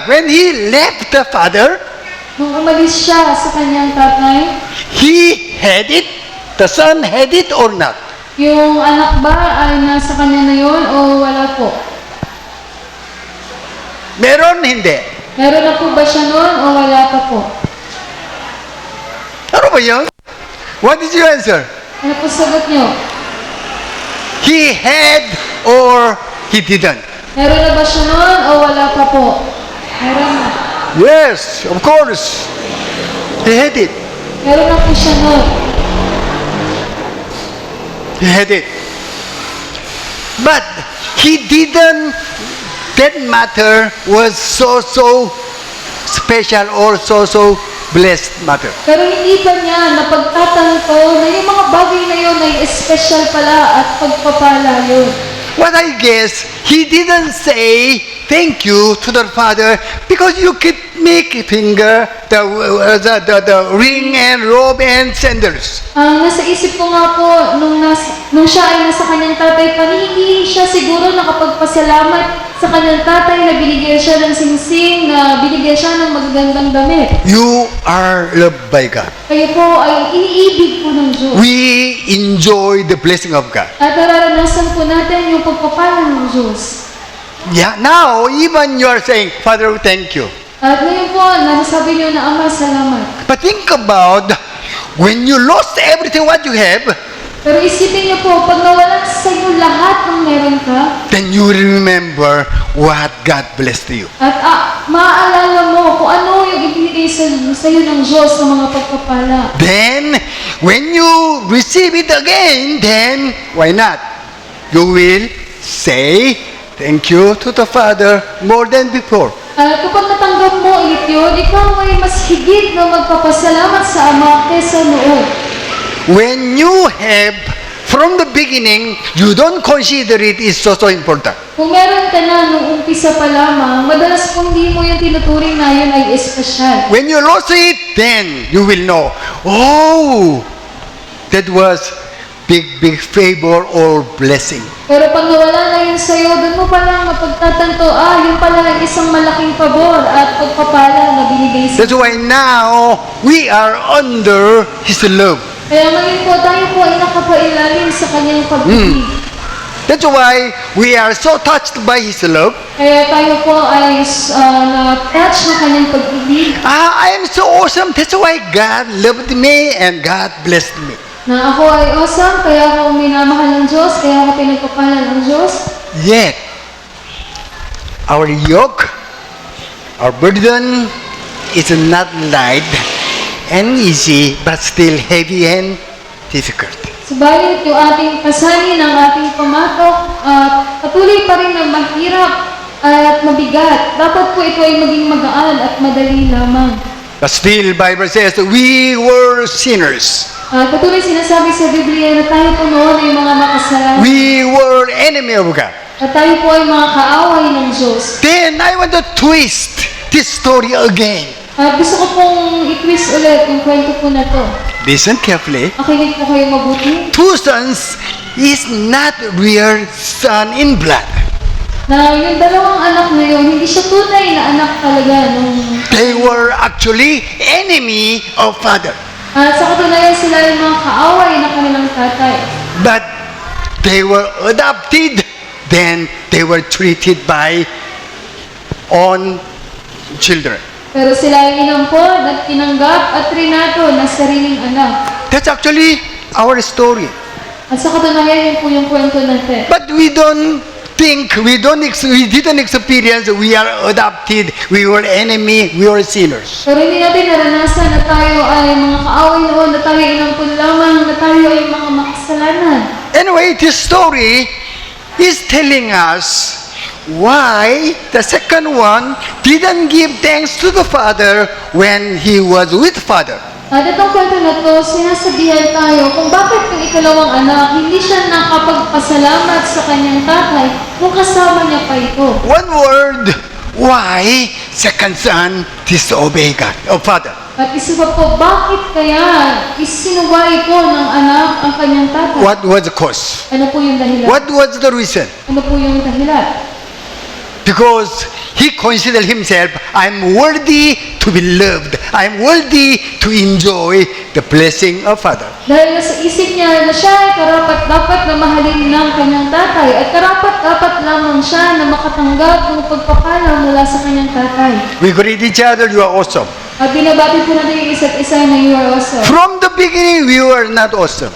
when he left the father, nung umalis siya sa kanyang tatay, he had it, the son had it or not? yung anak ba ay nasa kanya na yun o wala po? Meron, hindi. Meron na po ba siya noon o wala pa po? Ano ba yun? What is your answer? Ano po sagot niyo? He had or he didn't? Meron na ba siya noon o wala pa po? Meron na. Yes, of course. He had it. Meron na po siya noon. He had it. But he didn't, that matter was so special or so blessed matter. Pero hindi pa niya napagtatanto na yung mga bagay na yun ay special pala at pagpapala yun. What I guess, he didn't say thank you to the father because you could make finger, the ring and robe and sandals. Ang nasa isip ko nga po, nung siya ay nasa kanyang tatay pa, hindi siya siguro nakapagpasalamat sa kanyang tatay na binigyan siya ng singsing, na binigyan siya ng magagandang damit. You are loved by God. Kayo po ay iniibig po ng Diyos. We enjoy the blessing of God. At nararanasan po natin yung pagpapala ng Diyos. Yeah, now even you are saying, Father, thank you. At ngayon po, nasasabi niyo na, Ama, salamat. But think about when you lost everything what you have, Pero isipin niyo po, pag nawala sa iyo lahat ng meron ka, then you remember what God blessed you. at maaalala mo kung ano yung ibinigay sa iyo ng Diyos ng mga pagpapala. Then, when you receive it again, then why not? You will say thank you to the Father more than before. Kapag natanggap mo ulit yun, ikaw ay mas higit na magpapasalamat sa Ama kesa noon. When you have, from the beginning, you don't consider it is so important. Kung meron ka na nung umpisa pa lamang, madalas kung di mo yung tinuturing na yun ay espesyal. When you lose it, then you will know, oh, that was big favor or blessing. Pero pag nawala na yun sa'yo, doon mo palang mapagtatanto, yun pala ang isang malaking pabor at pagpapala na binigay sa. That's why now we are under His love. Kaya ngayon po, tayo po ay nakapailalim sa kanyang pag-ibig. That's why we are so touched by His love. Kaya tayo po ay na-touch ng kanyang pag-ibig. I am so awesome. That's why God loved me and God blessed me. Na ako ay awesome, kaya ako minamahal ng Diyos, kaya ako pinagpapalan ng Diyos. Yet, our yoke, our burden is not light and easy, but still heavy and difficult. Subalit yung ating pasanin, ang ating pamatok, patuloy pa rin na mahirap at mabigat. Dapat po ito ay maging magaan at madali lamang. But still, Bible says, we were sinners. Patuloy sinasabi sa Biblia na tayo po noon ay mga makasalanan. We were enemy of God. At tayo po ay mga kaaway ng Diyos. Then I want to twist this story again. Gusto ko pong i-twist ulit yung kwento po na to. Listen carefully. Makinig po kayo mabuti. Two sons is not real son in blood. Na yung dalawang anak na yun, hindi siya tunay na anak talaga nung... They were actually enemy of father. Sa katunayan sila yung mga kaaway na kanilang tatay. But they were adopted. Then they were treated by own children. Pero sila ay inampon at tinanggap at trinato na sariling anak. That's actually our story. At sa katunayan yun po yung kwento natin. But we didn't experience we are adopted, we were enemy, we were sinners. Pero hindi natin naranasan na tayo ay mga kaaway noon, na tayo ay inampon lamang, na tayo ay mga makasalanan. Anyway, this story is telling us why the second one didn't give thanks to the father when he was with father. At itong kwento na to, sinasabihan tayo kung bakit yung ikalawang anak hindi siya nakapagpasalamat sa kanyang tatay kung kasama niya pa ito. One word, why second son disobey God, father. At isa pa po, bakit kaya isinuway ko ng anak ang kanyang tatay? What was the cause? Ano po yung dahilan? What was the reason? Ano po yung dahilan? Because he considered himself, I'm worthy to be loved. I'm worthy to enjoy the blessing of Father. Dahil nasa isip niya na siya ay karapat-dapat na mahalin ng kanyang tatay at karapat-dapat lamang siya na makatanggap ng pagpapala mula sa kanyang tatay. We greet each other, you are awesome. At binabati po natin yung isa't isa na you are awesome. From the beginning, we were not awesome.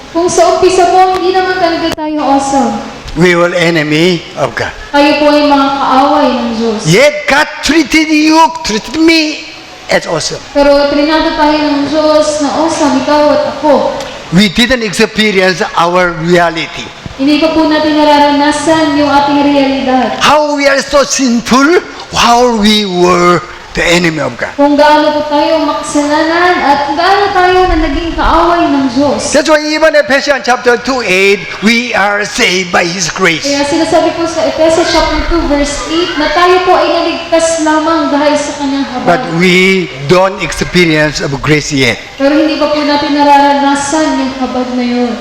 Kung sa umpisa po, hindi naman talaga tayo awesome. We were enemy of God. Tayo po ay mga kaaway ng Diyos. Yet God treated you, treated me as awesome. Pero trinato tayo ng Diyos na awesome, ikaw at ako. We didn't experience our reality. Hindi pa po natin nararanasan yung ating realidad. How we are so sinful, how we were the enemy of God. Kung gaano po tayo makasalanan at gaano tayo na naging kaaway ng Diyos. That's why even Ephesians chapter 2:8, we are saved by His grace. Kaya sinasabi po sa Ephesians chapter 2 verse 8 na tayo po ay naligtas lamang dahil sa kanyang But habag. we don't experience of grace yet. Pero hindi pa po natin nararanasan yung habag na yun.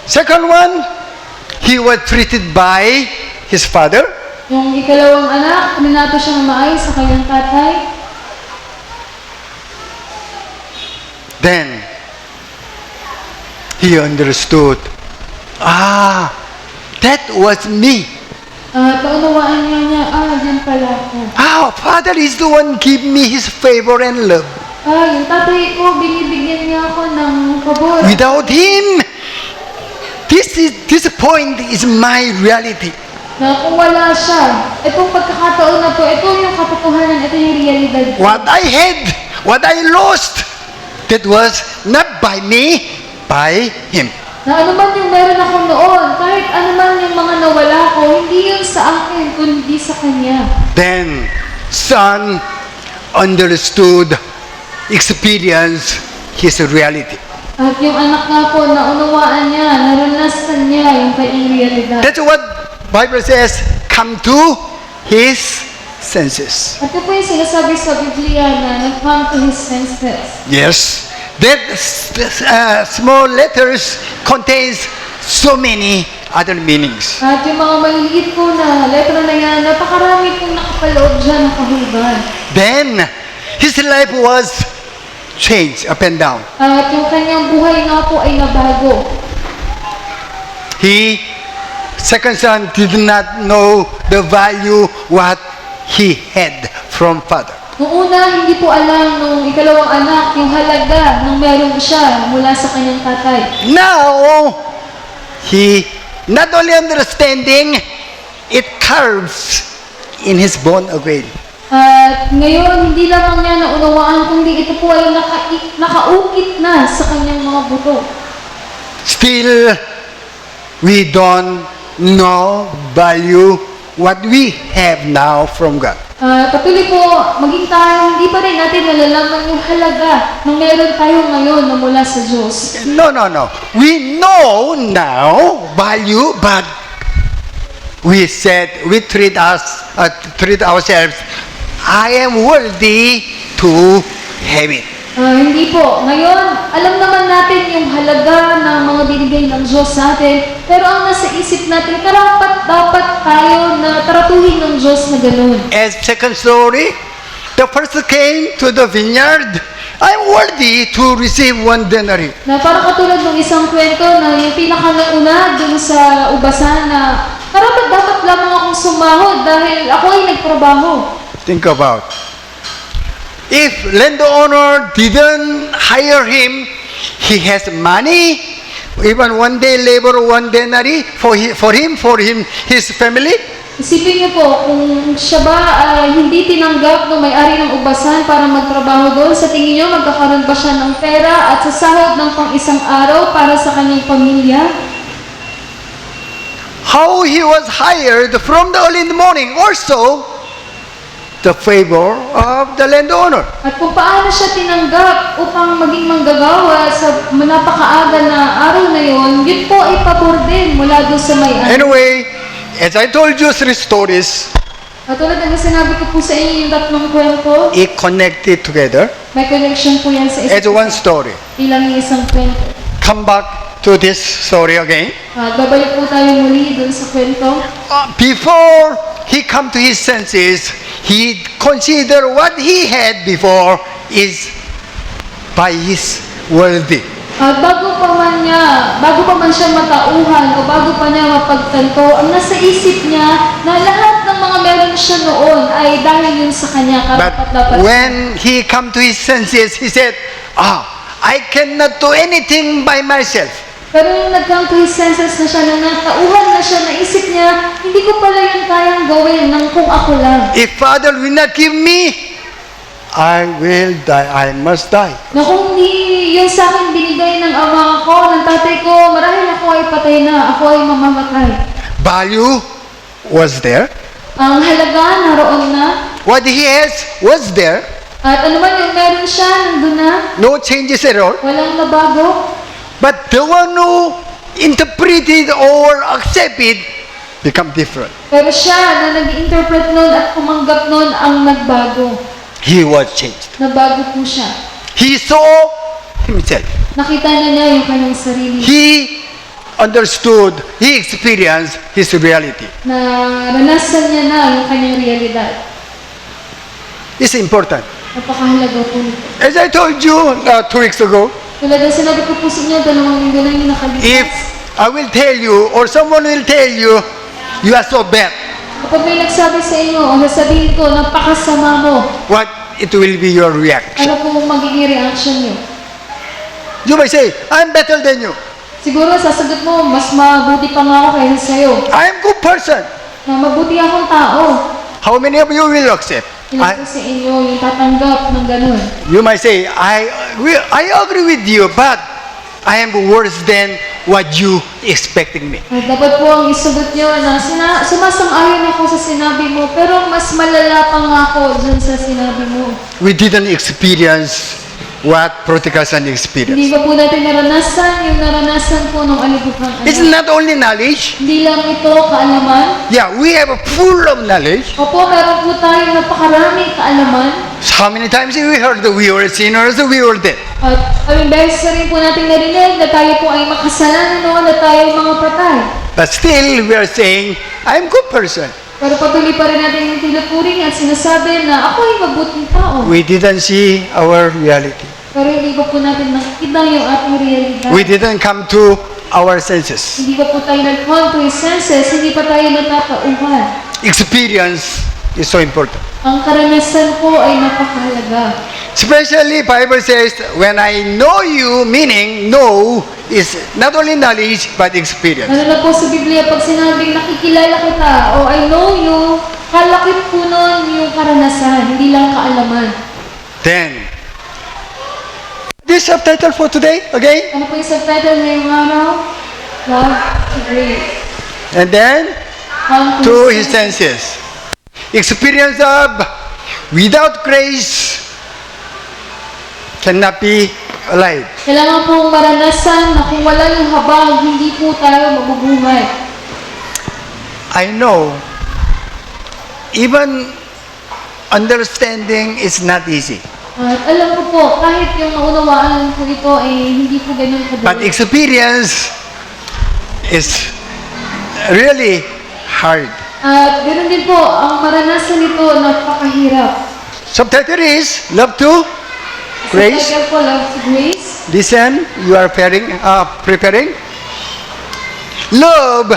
Second one, he was treated by his father. Yung ikalawang anak, minato siyang maayos sa kanyang tatay. Then, he understood, that was me. Paunawaan niya, yan pala ako. Father is the one give me his favor and love. Yung tatay ko, binibigyan niya ako ng pabor. Without him, this point is my reality. Na kung wala siya, itong pagkakataon na to, ito yung katotohanan, ito yung realidad. What I had, what I lost, that was not by me, by him. Na ano man yung meron ako noon, kahit ano man yung mga nawala ko, hindi yun sa akin, kundi sa kanya. Then, son understood, experienced his reality. At yung anak nga po, naunawaan niya, naranasan niya yung kanyang realidad. That's what Bible says, come to his senses. At ito po yung sinasabi sa Biblia na nag-come to his senses. Yes, that small letters contains so many other meanings. At yung mga maliliit po na letra na yan, napakarami pong nakapaloob dyan ng kahulugan. Then, his life was changed up and down. At yung kanyang buhay nga po ay nabago. He, second son, did not know the value what he had from father. Noong una, hindi po alam nung ikalawang anak yung halaga ng meron siya mula sa kanyang tatay. Now, he not only understanding, it carves in his bone again. At ngayon, hindi lamang niya naunawaan, kundi ito po ay nakaukit na sa kanyang mga buto. Still, we don't know value what we have now from God. Patuloy po, maging tayo, hindi pa rin natin nalalaman yung halaga ng meron tayo ngayon na mula sa Diyos. No. We know now value, but we treat ourselves, I am worthy to have it. Hindi po. Ngayon, alam naman natin yung halaga ng mga binigay ng Diyos sa atin, pero ang nasa isip natin, dapat tayo na tratuhin ng Diyos na ganun. As second story, the first came to the vineyard, I'm worthy to receive 1 denarii. Na parang katulad ng isang kwento na yung pinakanauna dun sa ubasan na dapat lamang akong sumahod dahil ako ay nagtrabaho. Think about. If landowner didn't hire him, he has money, even 1 day labor, 1 denarii for him, his family. Isipin niyo po, kung siya ba hindi tinanggap ng may-ari ng ubasan para magtrabaho doon, sa tingin niyo magkakaroon ba siya ng pera at sa sahod ng pang-isang araw para sa kanyang pamilya? How he was hired from the early in the morning, also the favor of the landowner. At kung paano siya tinanggap upang maging manggagawa sa napakaaga na araw na yon, yun po ay pabor din mula doon sa may-ari. Anyway, as I told you 3 stories, At tulad ng sinabi ko po sa inyo yung tatlong kwento, it connected together may connection po yan sa as isa't one isa. story. Bilang isang kwento. Come back to this story again. At babalik po tayo muli doon sa kwento. Before he come to his senses, he consider what he had before is by his worthy. At bago pa man siya matauhan o bago pa niya mapagtanto, ang nasa isip niya na lahat ng mga meron siya noon ay dahil yun sa kanya, But karapat-dapat. when he come to his senses, he said, I cannot do anything by myself. Pero yung nag-come to his senses na siya, na natauhan na siya, naisip niya, hindi ko pala yun kayang gawin ng kung ako lang. If Father will not give me, I will die. I must die. Na kung hindi yun sa akin binigay ng ama ko, ng tatay ko, marahil ako ay patay na, ako ay mamamatay. Value was there. Ang halaga naroon na, What he has was there. at ano man yung meron siya, nandun na, No changes at all. walang nabago. But the one who interpreted or accepted become different. Pero siya na nag-interpret nun at kumanggap nun ang nagbago. He was changed. Nabago po siya. He saw himself. Nakita na niya yung kanyang sarili. He understood, he experienced his reality. Naranasan niya na yung kanyang realidad. It's important. Napakahalaga po nito. As I told you 2 weeks ago, Tulad ng sinabi ko po sa inyo, 2 linggo na yung if nakalipas. I will tell you or someone will tell you, you are so bad, Kapag may nagsabi sa inyo o nasabihin ko, napakasama mo, what it will be your reaction? ano po magiging reaction niyo? You may say, I'm better than you. Siguro sasagot mo, mas mabuti pa nga ako kaysa sa'yo. I am good person. Na mabuti akong tao. How many of you will accept? Ilan po sa inyo yung tatanggap ng ganun? You might say, I agree with you, but I am worse than what you expecting me. At dapat po ang isagot nyo na sumasang-ayon ako sa sinabi mo, pero mas malala pa nga ako dyan sa sinabi mo. We didn't experience what prodigal son experienced. Hindi ba po natin naranasan yung naranasan po ng alibughang It's anak? not only knowledge. Hindi lang ito kaalaman. Yeah, we have a full of knowledge. Opo, meron po tayong napakaraming kaalaman. How many times have we heard that we were sinners, we were dead? At aming beses na rin po natin narinig na tayo po ay makasalanan noon na tayo ay mga patay. But still, we are saying, I'm a good person. Pero patuloy pa rin natin yung tinuturing at sinasabi na ako ay mabuting tao. We didn't see our reality. Pero hindi pa po natin nakikita yung ating realidad. We didn't come to our senses. Hindi pa po tayo nag-come to his senses, hindi pa tayo natatauhan. Experience is so important. Ang karanasan po ay napakahalaga. Especially, Bible says, when I know you, meaning know is not only knowledge, but experience. Ano na po sa Biblia, pag sinabing nakikilala kita o I know you, kalakip po nun yung karanasan, hindi lang kaalaman. Then, this subtitle for today, again. Ano po yung subtitle ngayong araw? Love to grace. And then, Come to his senses. Experience of without grace cannot be alive. Kailangan pong maranasan na kung wala yung habag, hindi po tayo mabubuhay. I know, even understanding is not easy. At alam ko po, kahit yung maunawaan po ito ay hindi po ganun But kadali. experience is really hard. At ganoon din po, ang maranasan nito napakahirap. Subtitle is Love to Grace. Sa title po, Love to Grace. Listen, you are preparing. Love.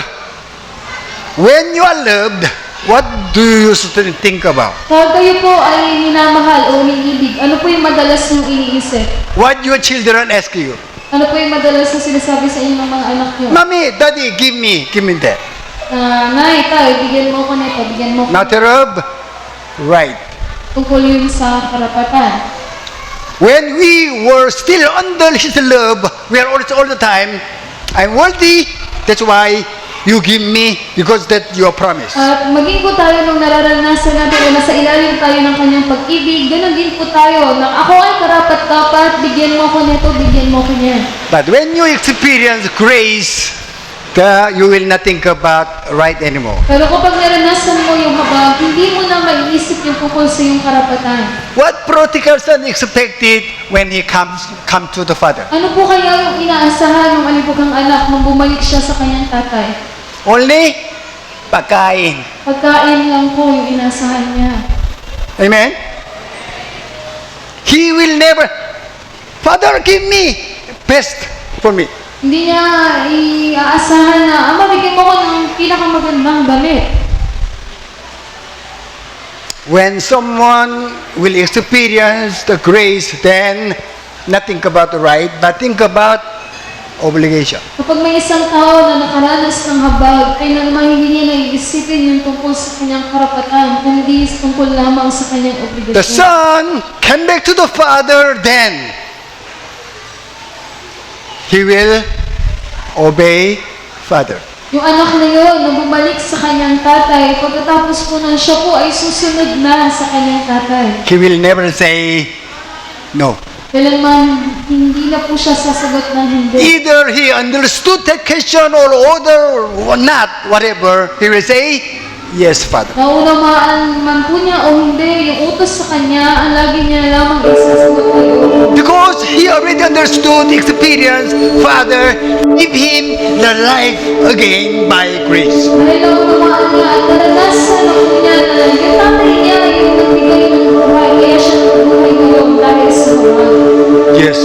When you are loved, what do you think about? Kapag kayo po ay minamahal o iniibig, ano po yung madalas yung iniisip? What your children ask you? Ano po yung madalas na sinasabi sa inyo ng mga anak nyo? Mommy, Daddy, give me that. Nay, tayo, bigyan mo ko nito, bigyan mo ko. Matter of right. Tungkol yun sa karapatan. When we were still under His love, we are always all the time, I'm worthy, that's why you give me, because that your promise. At maging po tayo nung nararanasan natin na nasa ilalim tayo ng kanyang pag-ibig, ganun din po tayo, na ako ay karapat-dapat, bigyan mo ko nito, bigyan mo ko niyan. But when you experience grace, you will not think about right anymore. Pero kapag naranasan mo yung habag, hindi mo na maiisip yung tungkol sa iyong karapatan. What prodigal son expected when he come to the father? Ano po kaya yung inaasahan ng alibughang anak nung bumalik siya sa kanyang tatay? Only pagkain. Pagkain lang po yung inaasahan niya. Amen? He will never, Father, give me best for me. Hindi niya iaasahan na, Ama, bigyan mo ko ng pinakamagandang damit. When someone will experience the grace, then not think about the right, but think about obligation. Kapag may isang tao na nakaranas ng habag, ay naman hindi niya naiisipin yung tungkol sa kanyang karapatan, kundi tungkol lamang sa kanyang The obligasyon. son came back to the father, then he will obey father. Yung anak na yun, na bumalik sa kanyang tatay, pagkatapos po nun, siya po ay susunod na sa kanyang tatay. He will never say no. Kailanman, hindi na po siya sasagot ng hindi. Either he understood that question or not, whatever, he will say, yes, Father. Naunamaan man po niya o hindi, yung utos sa kanya, ang lagi niya lamang isasagot ay oo. Because he already understood, experience, Father, give him the life again by grace. Dahil naunamaan niya at naranasan na po niya na yung tatay niya yung nagbigay ng buhay, kaya siya nabuhay ngayon dahil sa mga. Yes.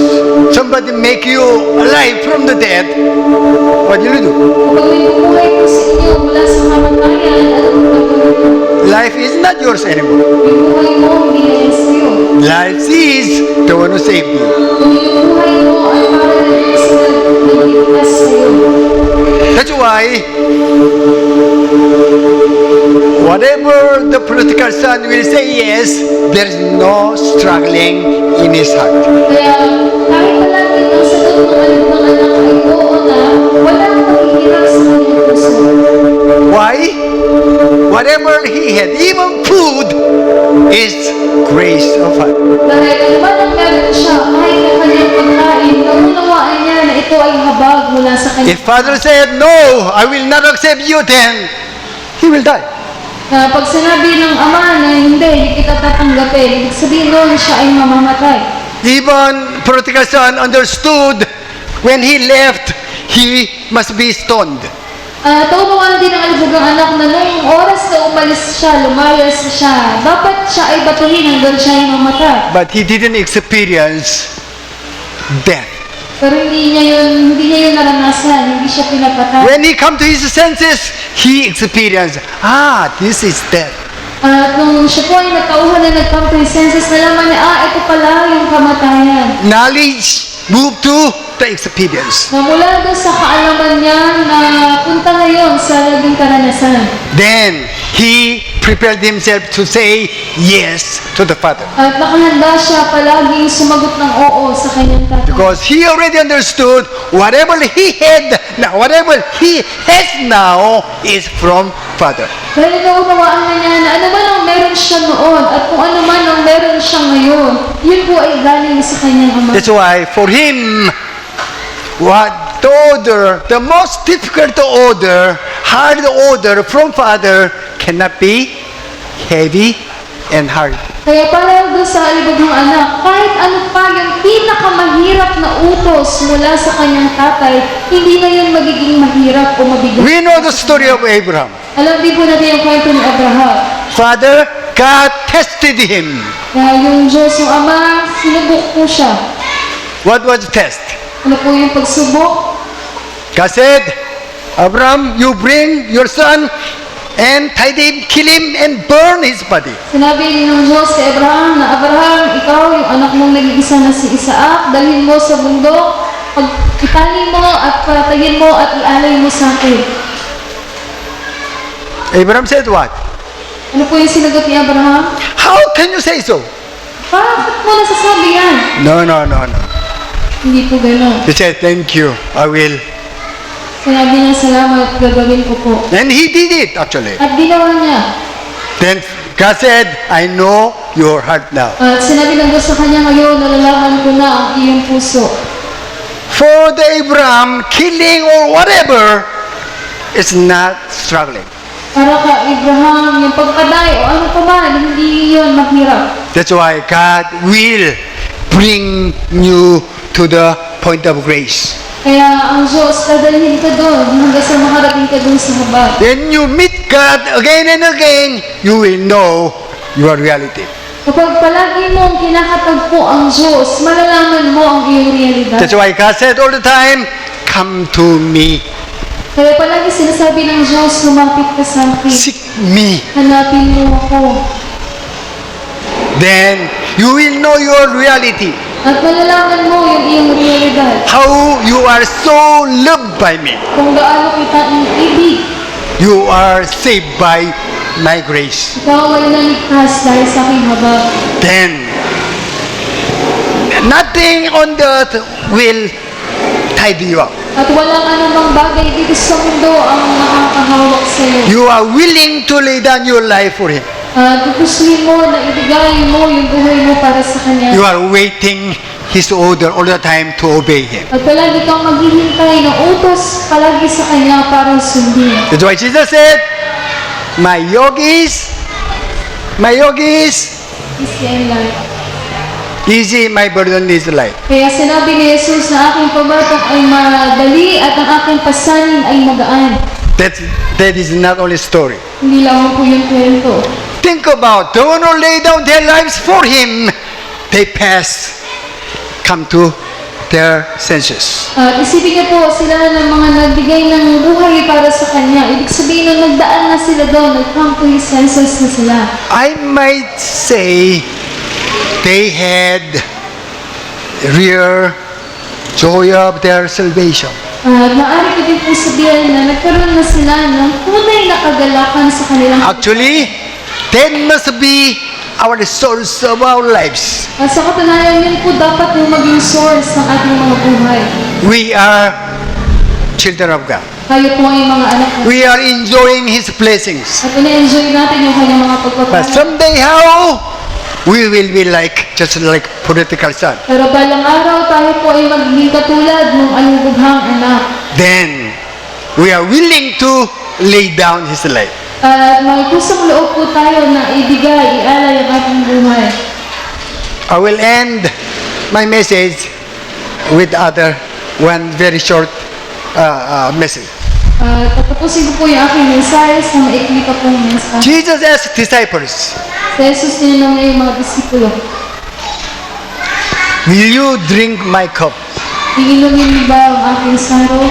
Somebody make you alive from the dead, what will you do? Kapag may bumuhay po sa inyo mula sa kamatayan, anong gagawin niyo? Life is not yours anymore. Yung buhay mo, hindi na yan sa'yo. Life is the one who saved you. Kung yung buhay mo ay para na yung sa nagligtas sa'yo. That's why, whatever the prodigal son will say yes, there is no struggling in his heart. Kaya kahit palagi ang sagot ng alibughang anak ay oo na, walang paghihirap sa kanyang puso. Why? Whatever he had, even food, is grace of God. Dahil anuman ang meron siya, kahit ang kanyang pagkain, naunawaan niya na ito ay habag mula sa kanyang. If father said, no, I will not accept you, then he will die. Na pag sinabi ng ama na hindi kita tatanggapin, ibig sabihin noon siya ay mamamatay. Even prodigal son understood when he left, he must be stoned. Taunawaan din ng alibugang anak na nung oras na umalis siya, lumayas siya, dapat siya ay batuhin hanggang siya ay mamatay. But he didn't experience death. Pero hindi niya yun naranasan, hindi siya pinapatay. When he come to his senses, he experienced, this is death. At nung siya po ay nagtauhan na nag-come to his senses, nalaman niya, ito pala yung kamatayan. Knowledge moved to the experience. Na mula doon sa kaalaman niya na punta ngayon sa naging karanasan. Then he prepared himself to say yes to the Father. At nakahanda siya palaging sumagot ng oo sa kanyang tatay. Because he already understood whatever he had, whatever he has now is from Father. Dahil naunawaan na niya na ano man ang meron siya noon at kung ano man ang meron siya ngayon, yun po ay galing sa kanyang ama. That's why for him, what to order, the most difficult to order, hard order from Father cannot be heavy and hard. Kaya para doon sa alibughang anak, kahit ano pa yung pinakamahirap na utos mula sa kanyang tatay, hindi na yun magiging mahirap o mabigat. We know the story of Abraham. Alam din po natin yung kwento ni Abraham. Father, God tested him. Na yung Diyos, yung Ama, sinubok po siya. What was the test? Ano po yung pagsubok? God said, Abraham, you bring your son and tie him, kill him, and burn his body. Sinabi ng Diyos kay Abraham na, Abraham, ikaw, yung anak mong nag-iisa na si Isaac, dalhin mo sa bundok, italin mo at patayin mo at ialay mo sa akin. Abraham said what? Ano po yung sinagot ni Abraham? How can you say so? Bakit mo nasasabi yan? No. Hindi po gano'n. He said, thank you, I will. Sinabi niya, salamat, gagawin ko po. And he did it actually. At ginawa niya. Then God said, I know your heart now. At sinabi ng Diyos sa kanya, ngayon, nalalaman ko na ang iyong puso. For the Abraham, killing or whatever is not struggling. Para ka, Abraham, yung pagpaday o ano pa man, hindi yun mahirap. That's why God will bring you to the point of grace. Kaya ang Diyos, dadalhin ka doon hanggang sa makarating ka doon sa habag. When you meet God again and again, you will know your reality. Kapag palagi mong kinakatagpo ang Diyos, malalaman mo ang iyong realidad. That's why God said all the time, come to me, Kaya palagi sinasabi ng Diyos, lumapit ka sa akin. seek me. Hanapin mo ako. Then you will know your reality. At malalaman mo yung iyong realidad. How you are so loved by me. Kung gaano kita ibig. You are saved by my grace. Ikaw ay naligtas dahil sa aking habag. Then nothing on the earth will tie you up. At walang anumang bagay dito sa mundo ang makakahawak sa iyo. You are willing to lay down your life for Him. At gustuhin mo na ibigay mo yung buhay mo para sa Kanya. You are waiting His order all the time to obey Him. At palagi kang maghihintay ng utos palagi sa Kanya para sundin. That's why Jesus said, my yogis, Easy and light. easy, my burden is light. Kaya sinabi ni Jesus na aking pabatok ay madali at ang aking pasanin ay magaan. That is not only story. Hindi lang po yung kwento. Think about the one who lay down their lives for Him, they come to their senses. At isipin niyo po, sila ng mga nagbigay ng buhay para sa Kanya. Ibig sabihin nung nagdaan na sila doon, nag-come to His senses na sila. I might say they had real joy of their salvation. At maaari ko din po sabihin na nagkaroon na sila ng tunay na kagalakan sa kanilang Actually, that must be our source of our lives. At sa katunayan, yun po dapat yung maging source ng ating mga buhay. We are children of God. Kayo po ay mga anak ko. We are enjoying His blessings. At ina-enjoy natin yung kanyang mga But pagpapala. someday how? We will be just like prodigal son. Pero balang araw tayo po ay magiging katulad ng alubughang anak. Then, we are willing to lay down His life. At may kusang loob po tayo na ibigay, ialay ang ating buhay. I will end my message with one very short message. Tatapusin ko po yung aking mensahe sa maikli pa pong mensahe. Jesus asked disciples, Sa Jesus tinanong niya yung mga disipulo, will you drink my cup? iinumin niyo ba ang aking saro?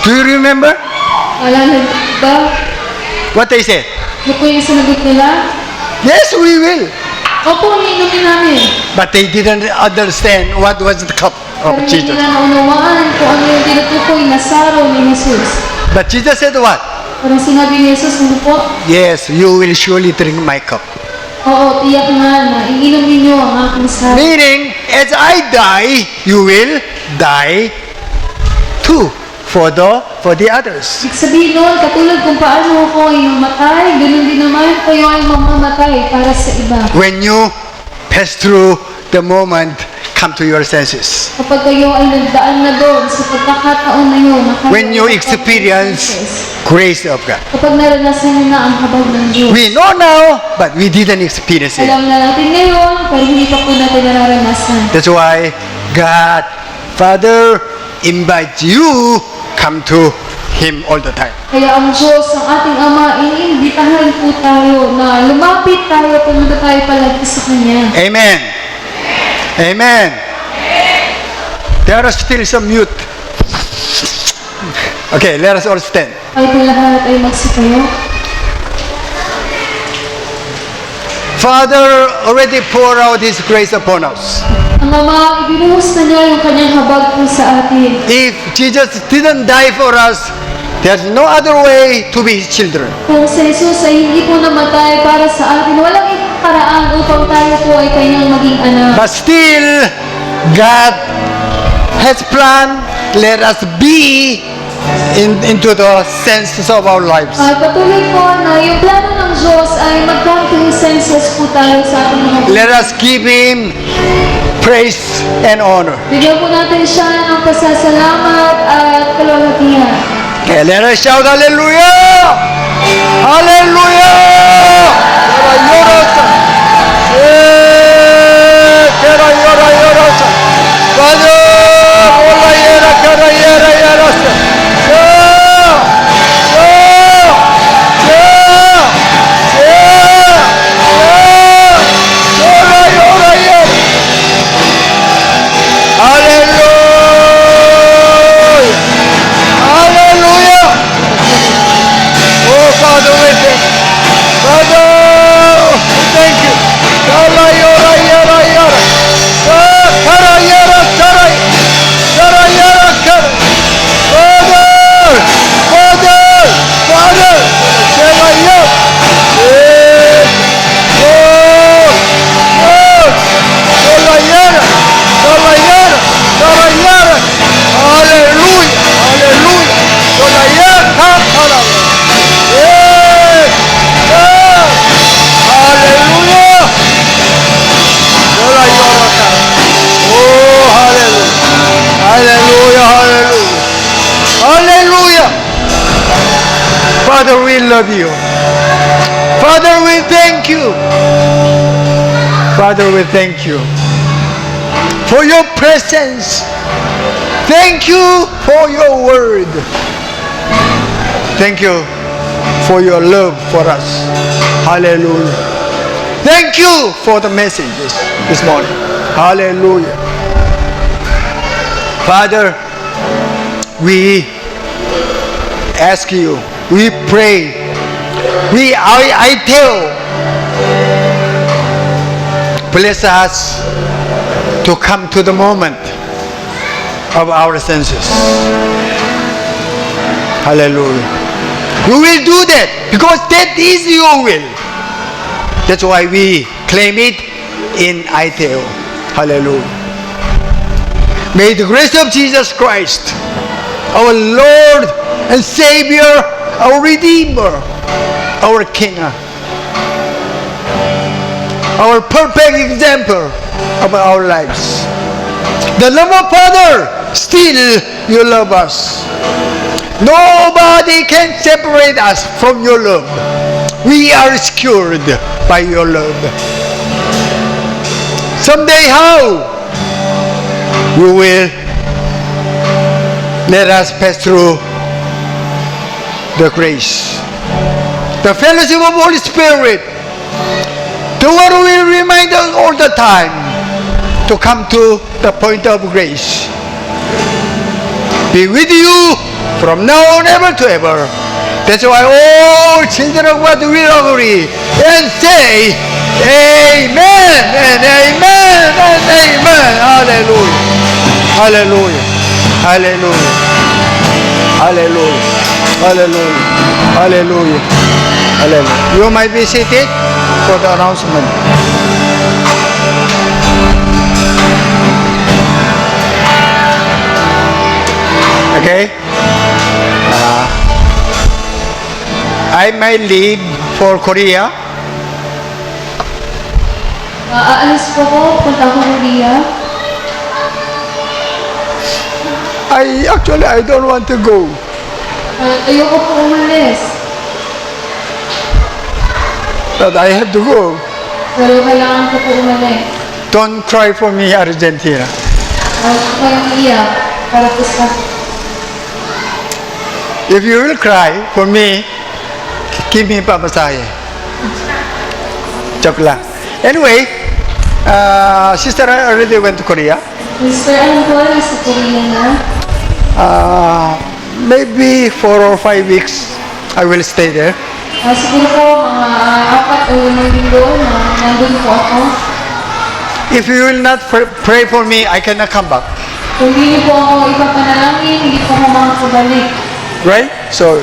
Do you remember Alala ba? what they said? Ano po yung sinagot nila? Yes, we will. Opo, iinumin namin. But they didn't understand what was the cup Pero of hindi Jesus. nila naunawaan kung ano yung tinutukoy na saro ni Jesus. But Jesus said what? Parang sinabi ni Jesus, ano po? Yes, you will surely drink my cup. Oo, tiyak nga na iinumin niyo ang aking saro. Meaning, as I die, you will die too for the others. Ibig sabihin nun, katulad kung paano ako ay namatay, ganun din naman kayo ay mamamatay para sa iba. When you pass through the moment, come to your senses. Kapag kayo ay nagdaan na doon sa pagkakataon na yun, When you experience grace of God. kapag naranasan niyo na ang habag ng Diyos. We know now, but we didn't experience it. Alam na natin ngayon, pero hindi pa po natin nararanasan. That's why God, Father, invites you come to Him all the time. Kaya ang Diyos, ang ating Ama, iniimbitahan po tayo na lumapit tayo, pumunta tayo palagi sa Kanya. Amen. Amen. There are still some youth. Okay, let us all stand. Tayo po lahat ay magsitayo. Father already poured out His grace upon us. Ang Ama, ibinuhos na niya yung Kanyang habag po sa atin. If Jesus didn't die for us, there's no other way to be His children. Kung si Jesus ay hindi po namatay para sa atin, walang ibang paraan upang tayo po ay Kanyang maging anak. But still, God has planned, let us be into the senses of our lives. At patuloy po na yung plano ng Diyos ay mag-come to His senses po tayo sa ating mga buhay. Let us give Him praise and honor. Bigyan po natin siya ng pasasalamat at kalwalhatian. Okay, let us shout hallelujah! Hallelujah! Father, ola yera kara yera yera sa. Hallelujah! Hallelujah! Oh, Father, we thank you. Father, we thank you. Yara, yara, yara, yara. Kara, yara, kara. Kara, yara, kara. Father, Father, Father. Yara, yara. Yes. Lord, Lord. Yara, yara. Yara, yara. Yara, yara. Hallelujah. Hallelujah. Yara, yara. Kara. Yes. Yes. Hallelujah. Yara, yara, kara. Oh, hallelujah. Hallelujah. Hallelujah. Hallelujah. Father, we love you. Father, we thank you. Father, we thank you for your presence. Thank you for your word. Thank you for your love for us. Hallelujah. Thank you for the messages this morning. Hallelujah. Father, we ask you, we pray, I tell, bless us to come to the moment of our senses. Hallelujah. You will do that because that is your will. That's why we claim it in ITO. Hallelujah. May the grace of Jesus Christ, our Lord and Savior, our Redeemer, our King, our perfect example of our lives. The love of Father, still you love us. Nobody can separate us from your love. We are secured by your love. Someday how you will let us pass through the grace. The fellowship of Holy Spirit, the one who will remind us all the time to come to the point of grace. Be with you from now on ever to ever. That's why all children of God will agree and say, Amen and Amen and Amen. Hallelujah. Hallelujah. Hallelujah. Hallelujah. Hallelujah. Hallelujah. Hallelujah. You might be seated for the announcement. Okay? I might leave for Korea. Aalis po ko, punta ko Korea. I don't want to go. Ayoko po umalis. But I have to go. Pero kailangan ko po umalis. Don't cry for me, Argentina. Huwag ko kayong iyak para po sa... If you will cry for me, give me papasahe. Joke lang. Anyway, sister already went to Korea. Mr. Angkol, nasa Korea na. Maybe 4 or 5 weeks I will stay there. Siguro po, mga 4 o 5 linggo na nandun po ako. If you will not pray for me, I cannot come back. Kung hindi po ako ipapanalangin, hindi po ako makakabalik. Right? So,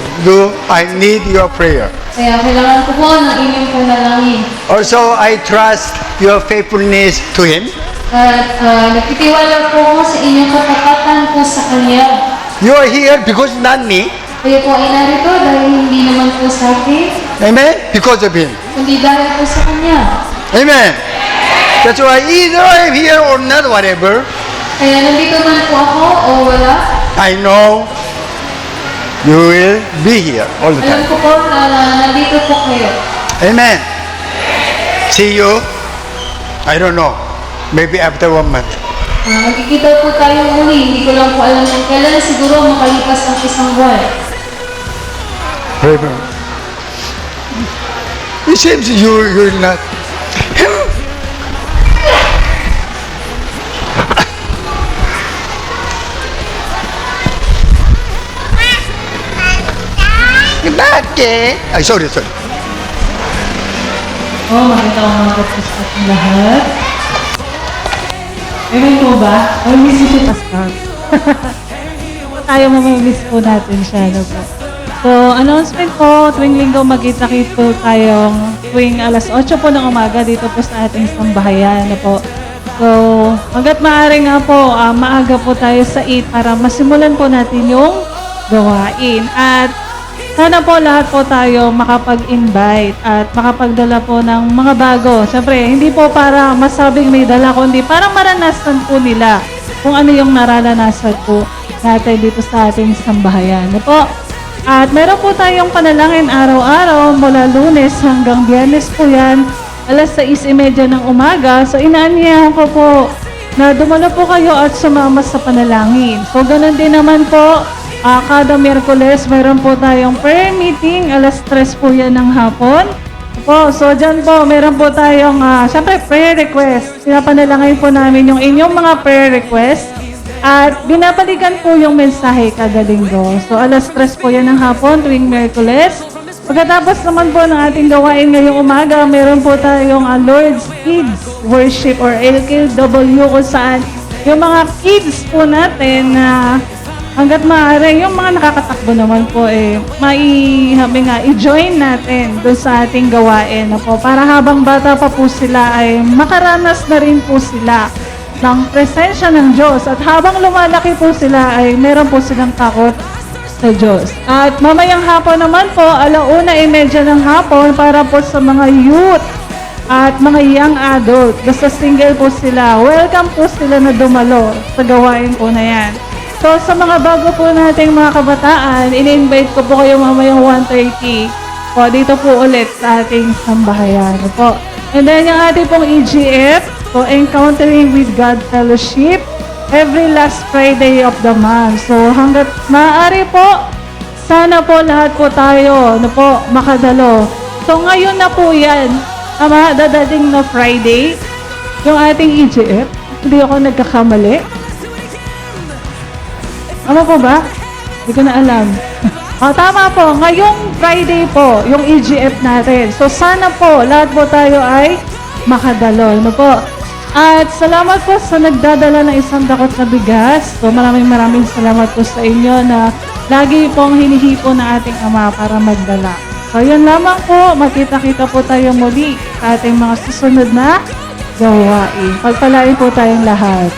I need your prayer. Kaya kailangan ko po ng inyong panalangin. Also, I trust your faithfulness to Him. At nagtitiwala po ako sa inyong katapatan po sa Kanya. You are here because not me. Kayo po ay narito dahil hindi naman po sa akin, Amen? Because of Him. kundi dahil po sa Kanya. Amen. That's why either I'm here or not, whatever, Kaya nandito man po ako o wala, I know you will be here all the alam time. ko po na nandito po kayo. Amen. See you, I don't know, maybe after 1 month. Magkikita po tayo muli. Hindi ko lang po alam kung kailan, siguro makalipas ang 1 buwan. Forever. It seems you're not. Bakit? Ay, sorry. Magandang umaga po sa ating lahat. Ewan mo ba? Miss mo si Pascal. Tayo mamimiss po natin siya. No po? So, announcement po, tuwing linggo magkita-kit po tayong tuwing alas 8 po ng umaga dito po sa ating sambahayan. No po? So, hanggat maaari nga po, maaga po tayo sa 8 para masimulan po natin yung gawain. At sana po lahat po tayo makapag-invite at makapagdala po ng mga bago. Siyempre, hindi po para masabing may dala, kundi para maranasan po nila kung ano yung nararanasan po natin dito sa ating sambahayan. Ano po? At meron po tayong panalangin araw-araw mula Lunes hanggang Biyernes po yan. Alas 6:30 ng umaga. So, inaanyayahan ko po na dumalo po kayo at sumama sa panalangin. So, ganun din naman po. Kada Miyerkules, mayroon po tayong prayer meeting. Alas 3 po yan ng hapon. So, dyan po, meron po tayong, syempre, prayer request. Pinapanalangin po namin yung inyong mga prayer request. At binabalikan po yung mensahe kada linggo. So, alas 3 po yan ng hapon tuwing Miyerkules. Pagkatapos naman po ng ating gawain ngayong umaga, meron po tayong Lord's Kids Worship or LKW kung saan yung mga kids po natin na hanggat maaari, yung mga nakakatakbo naman po i-join natin doon sa ating gawain na po para habang bata pa po sila ay makaranas na rin po sila ng presensya ng Diyos. At habang lumalaki po sila ay meron po silang takot sa Diyos. At mamayang hapon naman po, 1:30 ng hapon para po sa mga youth at mga young adult. Basta single po sila. Welcome po sila na dumalo sa gawain po na yan. So sa mga bago po nating mga kabataan, in-invite ko po kayo mamayang 1:30 po dito po ulit sa ating sambahayan po. And then yung ating pong EGF, so Encountering with God Fellowship, every last Friday of the month. So hanggat maaari po, sana po lahat po tayo makadalo. So ngayon na po yan, dadating na Friday, yung ating EGF. Hindi ako nagkakamali. Ano po ba? Hindi ko na alam. Tama po. Ngayong Friday po, yung EGF natin. So, sana po, lahat po tayo ay makadalo. Ano po? At salamat po sa nagdadala ng isang dakot na bigas. So, maraming salamat po sa inyo na lagi pong hinihipo ng ating Ama para magdala. So, yun lamang po. Magkita-kita po tayo muli sa ating mga susunod na gawain. Pagpalain po tayong lahat.